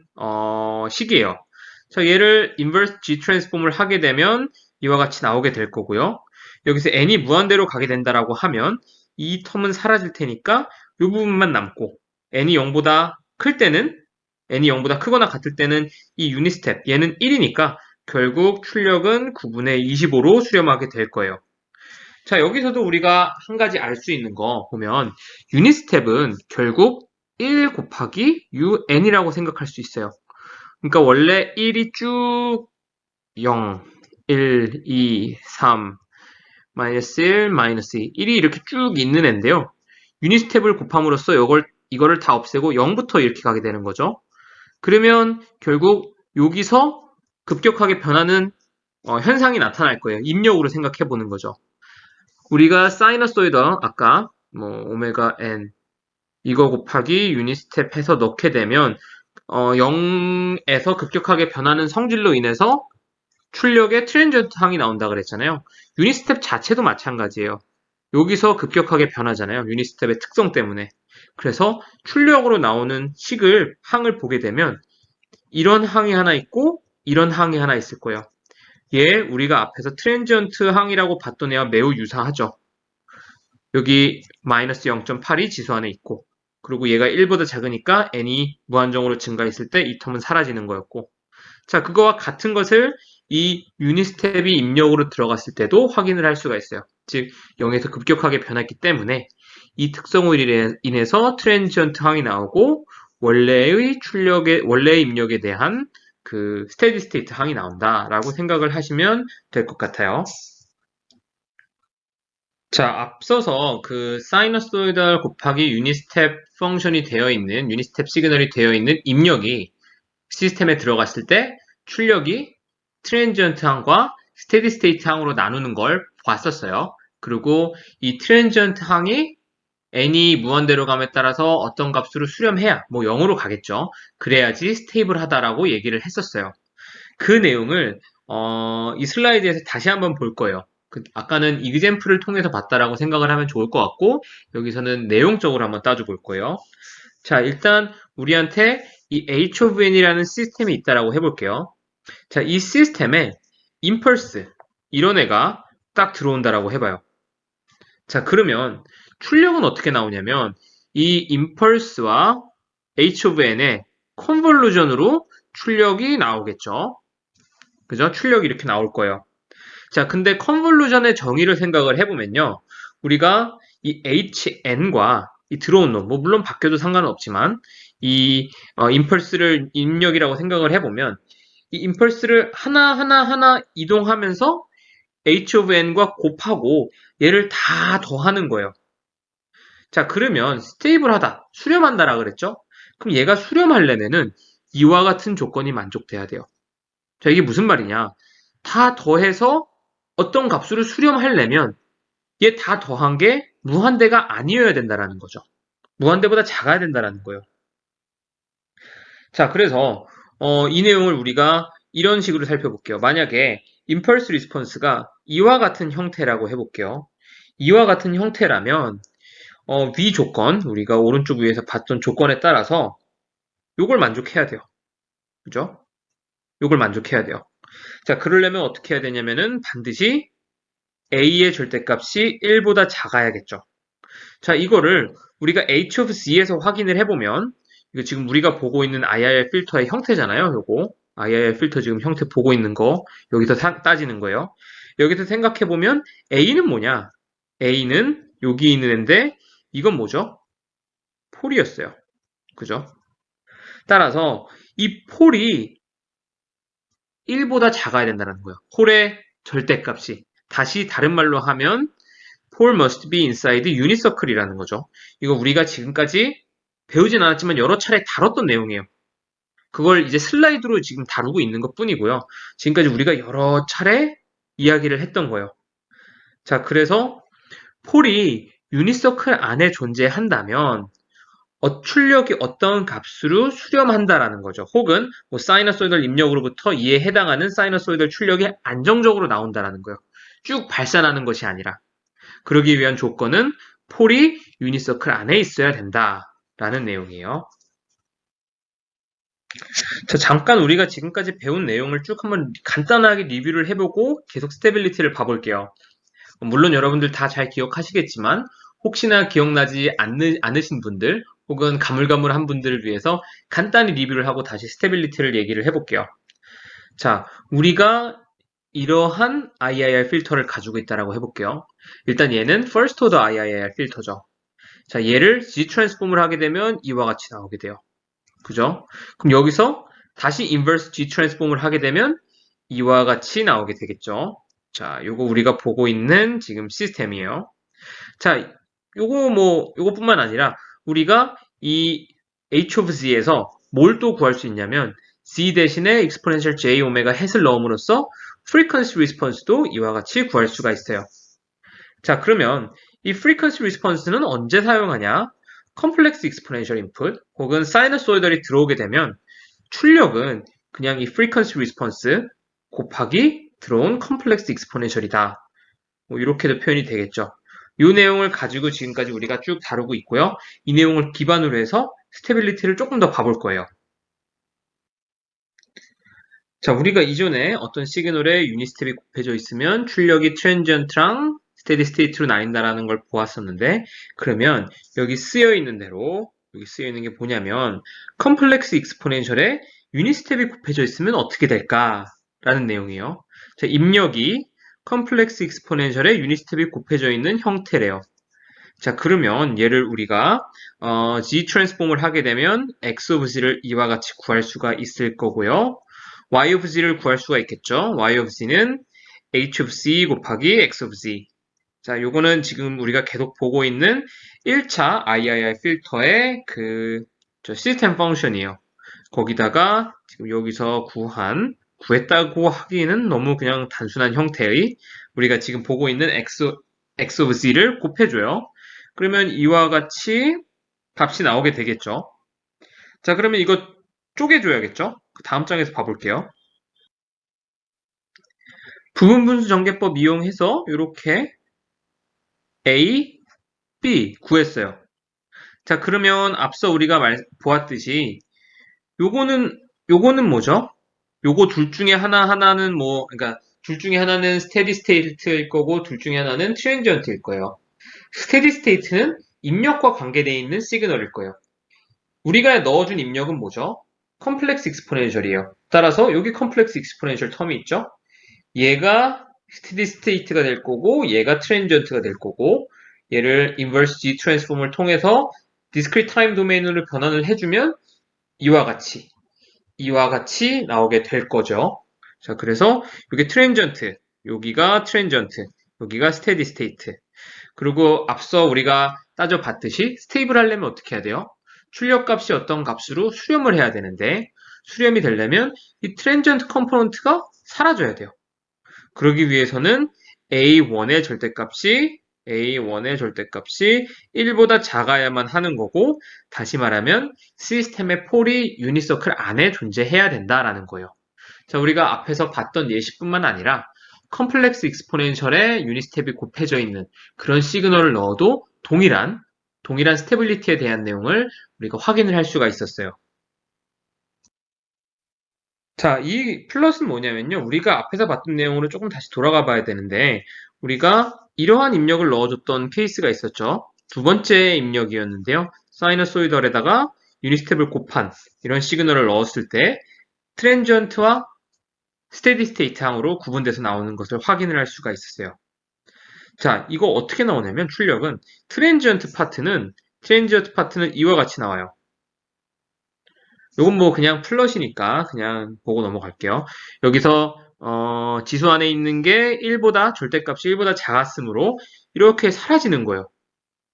식이에요. 자, 얘를 인버스 G 트랜스폼을 하게 되면 이와 같이 나오게 될 거고요. 여기서 n이 무한대로 가게 된다라고 하면 이 텀은 사라질 테니까 이 부분만 남고 n이 0보다 클 때는 n이 0보다 크거나 같을 때는 이 유닛 스텝 얘는 1이니까 결국 출력은 9분의 25로 수렴하게 될 거예요. 자, 여기서도 우리가 한 가지 알 수 있는 거 보면 유닛 스텝은 결국 1 곱하기 un이라고 생각할 수 있어요. 그러니까 원래 1이 쭉 0, 1, 2, 3, 마이너스 1, 마이너스 2, 1이 이렇게 쭉 있는 앤데요. 유닛 스텝을 곱함으로써 이거를 다 없애고 0부터 이렇게 가게 되는 거죠. 그러면 결국 여기서 급격하게 변하는 현상이 나타날 거예요. 입력으로 생각해 보는 거죠. 우리가 사이너소이드 아까 오메가 n 이거 곱하기 유닛 스텝 해서 넣게 되면 0에서 급격하게 변하는 성질로 인해서 출력에 트랜지언트 항이 나온다 그랬잖아요. 유닛 스텝 자체도 마찬가지예요. 여기서 급격하게 변하잖아요. 유닛 스텝의 특성 때문에. 그래서 출력으로 나오는 항을 보게 되면 이런 항이 하나 있고 이런 항이 하나 있을 거예요. 얘 우리가 앞에서 트랜지언트 항이라고 봤던 애와 매우 유사하죠. 여기 마이너스 0.8이 지수 안에 있고 그리고 얘가 1보다 작으니까 n이 무한정으로 증가했을 때 이 텀은 사라지는 거였고 자, 그거와 같은 것을 이 유닛 스텝이 입력으로 들어갔을 때도 확인을 할 수가 있어요. 즉 0에서 급격하게 변했기 때문에 이 특성으로 인해서 트랜지언트 항이 나오고 원래의 입력에 대한 그 스테디 스테이트 항이 나온다라고 생각을 하시면 될 것 같아요. 자, 앞서서 그 사이너소이달 곱하기 유닛 스텝 펑션이 되어 있는 유닛 스텝 시그널이 되어 있는 입력이 시스템에 들어갔을 때 출력이 트랜지언트 항과 스테디 스테이트 항으로 나누는 걸 봤었어요. 그리고 이 트랜지언트 항이 n이 무한대로 감에 따라서 어떤 값으로 수렴해야 뭐 0으로 가겠죠. 그래야지 스테이블하다라고 얘기를 했었어요. 그 내용을 이 슬라이드에서 다시 한번 볼 거예요. 아까는 이그젬플을 통해서 봤다라고 생각을 하면 좋을 것 같고 여기서는 내용적으로 한번 따져 볼 거예요. 자, 일단 우리한테 이 h of n이라는 시스템이 있다라고 해볼게요. 자, 이 시스템에 임펄스 이런 애가 딱 들어온다라고 해봐요. 자, 그러면 출력은 어떻게 나오냐면 이 임펄스와 h of n의 컨볼루전으로 출력이 나오겠죠. 그죠? 출력이 이렇게 나올 거예요. 자, 근데 컨볼루전의 정의를 생각을 해보면요. 우리가 이 hn과 이 들어온 놈, 뭐 물론 바뀌어도 상관은 없지만 이 임펄스를 입력이라고 생각을 해보면 이 임펄스를 하나 이동하면서 h of n과 곱하고 얘를 다 더하는 거예요. 자, 그러면 스테이블하다, 수렴한다라 그랬죠? 그럼 얘가 수렴하려면은 이와 같은 조건이 만족돼야 돼요. 자, 이게 무슨 말이냐? 다 더해서 어떤 값으로 수렴하려면 얘 다 더한 게 무한대가 아니어야 된다라는 거죠. 무한대보다 작아야 된다라는 거예요. 자, 그래서 이 내용을 우리가 이런 식으로 살펴볼게요. 만약에 impulse response가 이와 같은 형태라고 해볼게요. 이와 같은 형태라면 위 조건, 우리가 오른쪽 위에서 봤던 조건에 따라서 요걸 만족해야 돼요. 그죠? 요걸 만족해야 돼요. 자, 그러려면 어떻게 해야 되냐면은 반드시 a의 절대값이 1보다 작아야겠죠. 자, 이거를 우리가 h of z에서 확인을 해보면 이거 지금 우리가 보고 있는 IIR 필터의 형태잖아요. 요거 IIR 필터 지금 형태 보고 있는 거 여기서 따지는 거예요. 여기서 생각해보면 A는 뭐냐? A는 여기 있는 애인데 이건 뭐죠? 폴이었어요. 그죠? 따라서 이 폴이 1보다 작아야 된다는 거예요. 폴의 절대값이. 다시 다른 말로 하면 Paul must be inside 유니서클이라는 거죠. 이거 우리가 지금까지 배우진 않았지만 여러 차례 다뤘던 내용이에요. 그걸 이제 슬라이드로 지금 다루고 있는 것 뿐이고요. 지금까지 우리가 여러 차례 이야기를 했던 거예요. 자, 그래서 폴이 유니서클 안에 존재한다면 출력이 어떤 값으로 수렴한다라는 거죠. 혹은 뭐 사이너소이달 입력으로부터 이에 해당하는 사이너소이달 출력이 안정적으로 나온다라는 거예요. 쭉 발산하는 것이 아니라. 그러기 위한 조건은 폴이 유니서클 안에 있어야 된다라는 내용이에요. 자, 잠깐 우리가 지금까지 배운 내용을 쭉 한번 간단하게 리뷰를 해보고 계속 스테빌리티를 봐볼게요. 물론 여러분들 다 잘 기억하시겠지만 혹시나 기억나지 않으신 분들 혹은 가물가물한 분들을 위해서 간단히 리뷰를 하고 다시 스테빌리티를 얘기를 해볼게요. 자, 우리가 이러한 IIR 필터를 가지고 있다라고 해볼게요. 일단 얘는 First Order IIR 필터죠. 자, 얘를 Z 트랜스폼을 하게 되면 이와 같이 나오게 돼요. 그죠? 그럼 여기서 다시 인버스 G 트랜스폼을 하게 되면 이와 같이 나오게 되겠죠. 자, 요거 우리가 보고 있는 지금 시스템이에요. 자, 요거뿐만 아니라 우리가 이 H of Z에서 뭘 또 구할 수 있냐면 Z 대신에 exponential J 오메가 햇을 넣음으로써 frequency response도 이와 같이 구할 수가 있어요. 자, 그러면 이 frequency response는 언제 사용하냐? complex exponential input 혹은 사이너소이달이 들어오게 되면 출력은 그냥 이 frequency response 곱하기 들어온 complex exponential이다. 뭐 이렇게도 표현이 되겠죠. 이 내용을 가지고 지금까지 우리가 쭉 다루고 있고요. 이 내용을 기반으로 해서 스테빌리티를 조금 더 봐볼 거예요. 자, 우리가 이전에 어떤 시그널에 유닛 스텝이 곱해져 있으면 출력이 트랜지언트랑 스테디 스테이트로 나뉜다라는 걸 보았었는데 그러면 여기 쓰여 있는 대로 여기 쓰여 있는 게 뭐냐면 컴플렉스 익스포넨셜에 유니스텝이 곱해져 있으면 어떻게 될까라는 내용이에요. 자, 입력이 컴플렉스 익스포넨셜에 유니스텝이 곱해져 있는 형태래요. 자, 그러면 얘를 우리가 G 트랜스폼을 하게 되면 X of G를 이와 같이 구할 수가 있을 거고요. Y of G를 구할 수가 있겠죠. Y of G는 H of C 곱하기 X of Z. 자, 요거는 지금 우리가 계속 보고 있는 1차 III 필터의 시스템 펑션이에요. 거기다가 지금 여기서 구했다고 하기에는 너무 그냥 단순한 형태의 우리가 지금 보고 있는 X of Z를 곱해줘요. 그러면 이와 같이 값이 나오게 되겠죠. 자, 그러면 이거 쪼개줘야겠죠? 그 다음 장에서 봐볼게요. 부분분수 전개법 이용해서 이렇게 A, B 구했어요. 자, 그러면 앞서 우리가 보았듯이 요거는 뭐죠? 요거 둘 중에 하나는 그러니까 둘 중에 하나는 스테디 스테이트일 거고 둘 중에 하나는 트랜지언트일 거예요. 스테디 스테이트는 입력과 관계되어 있는 시그널일 거예요. 우리가 넣어준 입력은 뭐죠? 컴플렉스 익스포넨셜이에요. 따라서 여기 컴플렉스 익스포넨셜 텀이 있죠? 얘가 스테디 스테이트가 될 거고 얘가 트랜지언트가 될 거고 얘를 인버스 G 트랜스폼을 통해서 디스크리트 타임 도메인으로 변환을 해주면 이와 같이 나오게 될 거죠. 자, 그래서 여기 트랜지언트, 여기가 트랜지언트, 여기가 스테디 스테이트. 그리고 앞서 우리가 따져봤듯이 스테이블 하려면 어떻게 해야 돼요? 출력값이 어떤 값으로 수렴을 해야 되는데 수렴이 되려면 이 트랜지언트 컴포넌트가 사라져야 돼요. 그러기 위해서는 A1의 절대값이 1보다 작아야만 하는 거고 다시 말하면 시스템의 폴이 유니서클 안에 존재해야 된다라는 거예요. 자, 우리가 앞에서 봤던 예시뿐만 아니라 컴플렉스 익스포넨셜에 유니스텝이 곱해져 있는 그런 시그널을 넣어도 동일한 스테빌리티에 대한 내용을 우리가 확인을 할 수가 있었어요. 자, 이 플러스는 뭐냐면요. 우리가 앞에서 봤던 내용으로 조금 다시 돌아가 봐야 되는데 우리가 이러한 입력을 넣어줬던 케이스가 있었죠. 두 번째 입력이었는데요. 사이너소이덜에다가 유니스텝을 곱한 이런 시그널을 넣었을 때 트랜지언트와 스테디 스테이트 항으로 구분돼서 나오는 것을 확인을 할 수가 있었어요. 자, 이거 어떻게 나오냐면 출력은 트랜지언트 파트는 이와 같이 나와요. 요건 뭐 그냥 플롯이니까 그냥 보고 넘어갈게요. 여기서 지수 안에 있는 게 절대값이 1보다 작았으므로 이렇게 사라지는 거예요.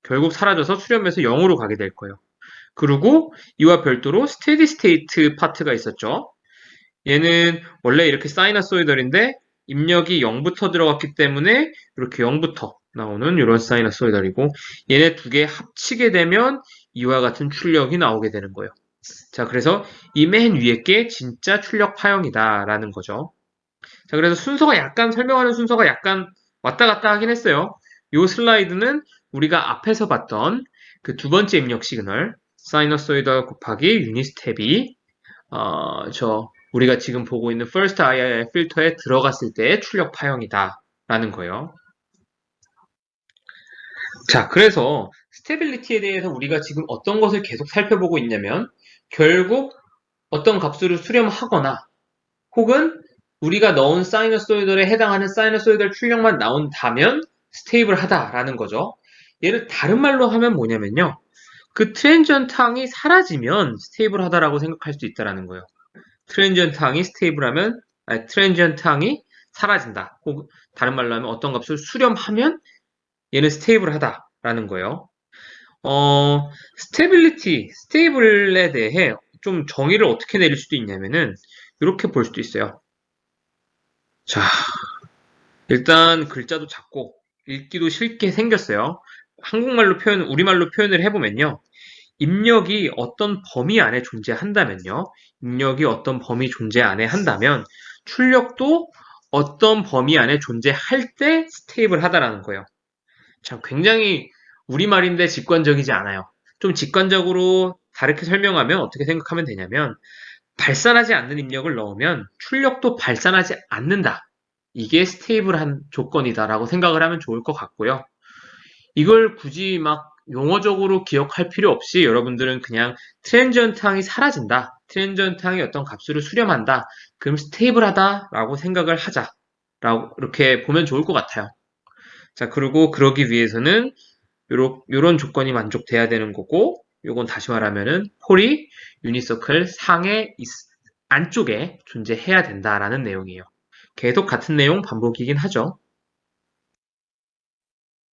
결국 사라져서 수렴해서 0으로 가게 될 거예요. 그리고 이와 별도로 스테디 스테이트 파트가 있었죠. 얘는 원래 이렇게 사이너소이덜인데 입력이 0부터 들어갔기 때문에 이렇게 0부터 나오는 이런 사이너소이덜이고 얘네 두 개 합치게 되면 이와 같은 출력이 나오게 되는 거예요. 자, 그래서 이 맨 위에 게 진짜 출력 파형이다라는 거죠. 자, 그래서 설명하는 순서가 약간 왔다 갔다 하긴 했어요. 이 슬라이드는 우리가 앞에서 봤던 그 두 번째 입력 시그널, 사이너소이더 곱하기 유니스텝이, 우리가 지금 보고 있는 First IIR 필터에 들어갔을 때의 출력 파형이다라는 거예요. 자, 그래서 스테빌리티에 대해서 우리가 지금 어떤 것을 계속 살펴보고 있냐면 결국 어떤 값으로 수렴하거나 혹은 우리가 넣은 사이너소이덜에 해당하는 사이너소이덜 출력만 나온다면 스테이블하다라는 거죠. 얘를 다른 말로 하면 뭐냐면요. 그 트랜지언트 항이 사라지면 스테이블하다라고 생각할 수 있다라는 거예요. 트랜지언트 항이 사라진다. 혹은 다른 말로 하면 어떤 값을 수렴하면 얘는 스테이블하다라는 거예요. 스테이블에 대해 좀 정의를 어떻게 내릴 수도 있냐면은 이렇게 볼 수도 있어요. 자, 일단 글자도 작고 읽기도 쉽게 생겼어요. 우리말로 표현을 해보면요. 입력이 어떤 범위 안에 존재한다면 출력도 어떤 범위 안에 존재할 때 스테이블하다라는 거예요. 자, 굉장히 우리말인데 직관적이지 않아요. 좀 직관적으로 다르게 설명하면 어떻게 생각하면 되냐면 발산하지 않는 입력을 넣으면 출력도 발산하지 않는다. 이게 스테이블한 조건이다라고 생각을 하면 좋을 것 같고요. 이걸 굳이 막 용어적으로 기억할 필요 없이 여러분들은 그냥 트랜지언트 항이 사라진다. 트랜지언트 항이 어떤 값으로 수렴한다. 그럼 스테이블하다라고 생각을 하자. 라고 이렇게 보면 좋을 것 같아요. 자, 그리고 그러기 위해서는 요런 조건이 만족돼야 되는 거고, 요건 다시 말하면은 폴이 유니서클 상의 안쪽에 존재해야 된다라는 내용이에요. 계속 같은 내용 반복이긴 하죠.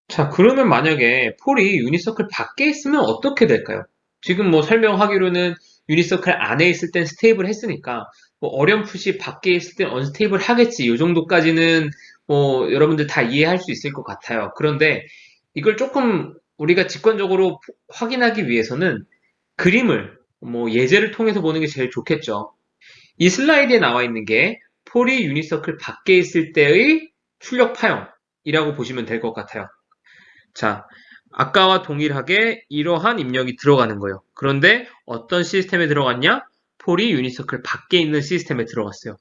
자, 그러면 만약에 폴이 유니서클 밖에 있으면 어떻게 될까요? 지금 뭐 설명하기로는 유니서클 안에 있을 땐 스테이블 했으니까 뭐 어렴풋이 밖에 있을 땐 언스테이블 하겠지. 이 정도까지는 뭐 여러분들 다 이해할 수 있을 것 같아요. 그런데 이걸 조금 우리가 직관적으로 확인하기 위해서는 그림을 뭐 예제를 통해서 보는 게 제일 좋겠죠. 이 슬라이드에 나와 있는 게 폴이 유니서클 밖에 있을 때의 출력 파형이라고 보시면 될 것 같아요. 자, 아까와 동일하게 이러한 입력이 들어가는 거예요. 그런데 어떤 시스템에 들어갔냐? 폴이 유니서클 밖에 있는 시스템에 들어갔어요.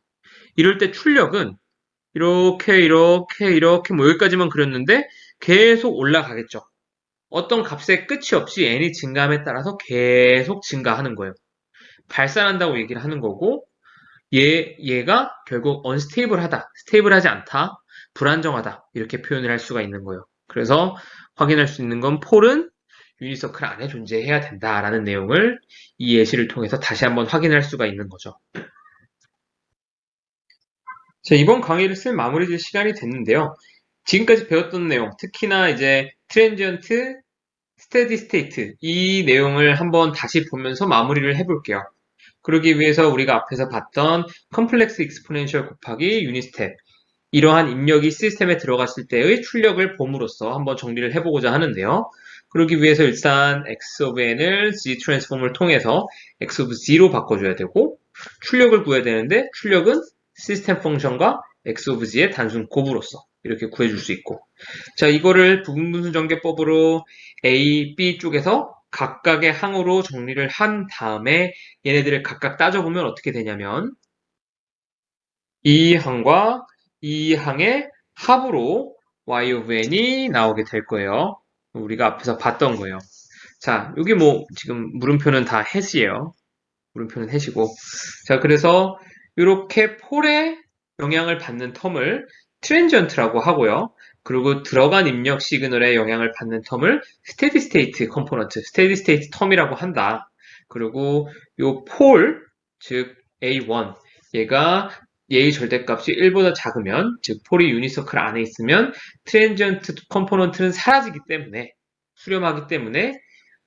이럴 때 출력은 이렇게 뭐 여기까지만 그렸는데 계속 올라가겠죠. 어떤 값의 끝이 없이 n이 증가함에 따라서 계속 증가하는 거예요. 발산한다고 얘기를 하는 거고 얘가 결국 unstable하다, 스테이블하지 않다, 불안정하다 이렇게 표현을 할 수가 있는 거예요. 그래서 확인할 수 있는 건 폴은 유니서클 안에 존재해야 된다라는 내용을 이 예시를 통해서 다시 한번 확인할 수가 있는 거죠. 자, 이번 강의를 쓸 마무리 질 시간이 됐는데요. 지금까지 배웠던 내용, 특히나 이제 트랜지언트, 스테디 스테이트 이 내용을 한번 다시 보면서 마무리를 해볼게요. 그러기 위해서 우리가 앞에서 봤던 컴플렉스 익스포넨셜 곱하기 유니스텝 이러한 입력이 시스템에 들어갔을 때의 출력을 봄으로써 한번 정리를 해보고자 하는데요. 그러기 위해서 일단 x of n을 z 트랜스폼을 통해서 x of z로 바꿔줘야 되고 출력을 구해야 되는데 출력은 시스템 펑션과 x of z의 단순 곱으로써 이렇게 구해줄 수 있고 자 이거를 부분분수 전개법으로 A, B 쪽에서 각각의 항으로 정리를 한 다음에 얘네들을 각각 따져보면 어떻게 되냐면 이 항과 이 항의 합으로 y of n이 나오게 될 거예요. 우리가 앞에서 봤던 거예요. 자, 여기 뭐 지금 물음표는 다 해시예요. 물음표는 해시고. 자, 그래서 이렇게 폴의 영향을 받는 텀을 트랜지언트라고 하고요. 그리고 들어간 입력 시그널에 영향을 받는 텀을 스테디 스테이트 컴포넌트, 스테디 스테이트 텀이라고 한다. 그리고 요 폴, 즉 A1, 얘가 얘의 절대값이 1보다 작으면, 즉 폴이 유니서클 안에 있으면 트랜지언트 컴포넌트는 사라지기 때문에 수렴하기 때문에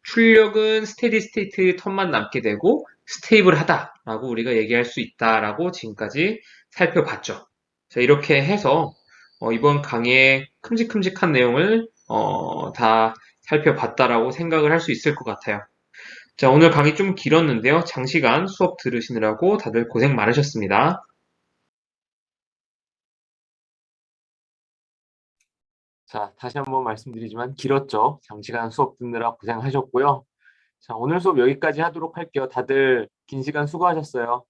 출력은 스테디 스테이트 텀만 남게 되고 스테이블하다라고 우리가 얘기할 수 있다라고 지금까지 살펴봤죠. 자, 이렇게 해서 이번 강의의 큼직큼직한 내용을 다 살펴봤다라고 생각을 할 수 있을 것 같아요. 자, 오늘 강의 좀 길었는데요. 장시간 수업 들으시느라고 다들 고생 많으셨습니다. 자, 다시 한번 말씀드리지만 길었죠. 장시간 수업 듣느라 고생하셨고요. 자, 오늘 수업 여기까지 하도록 할게요. 다들 긴 시간 수고하셨어요.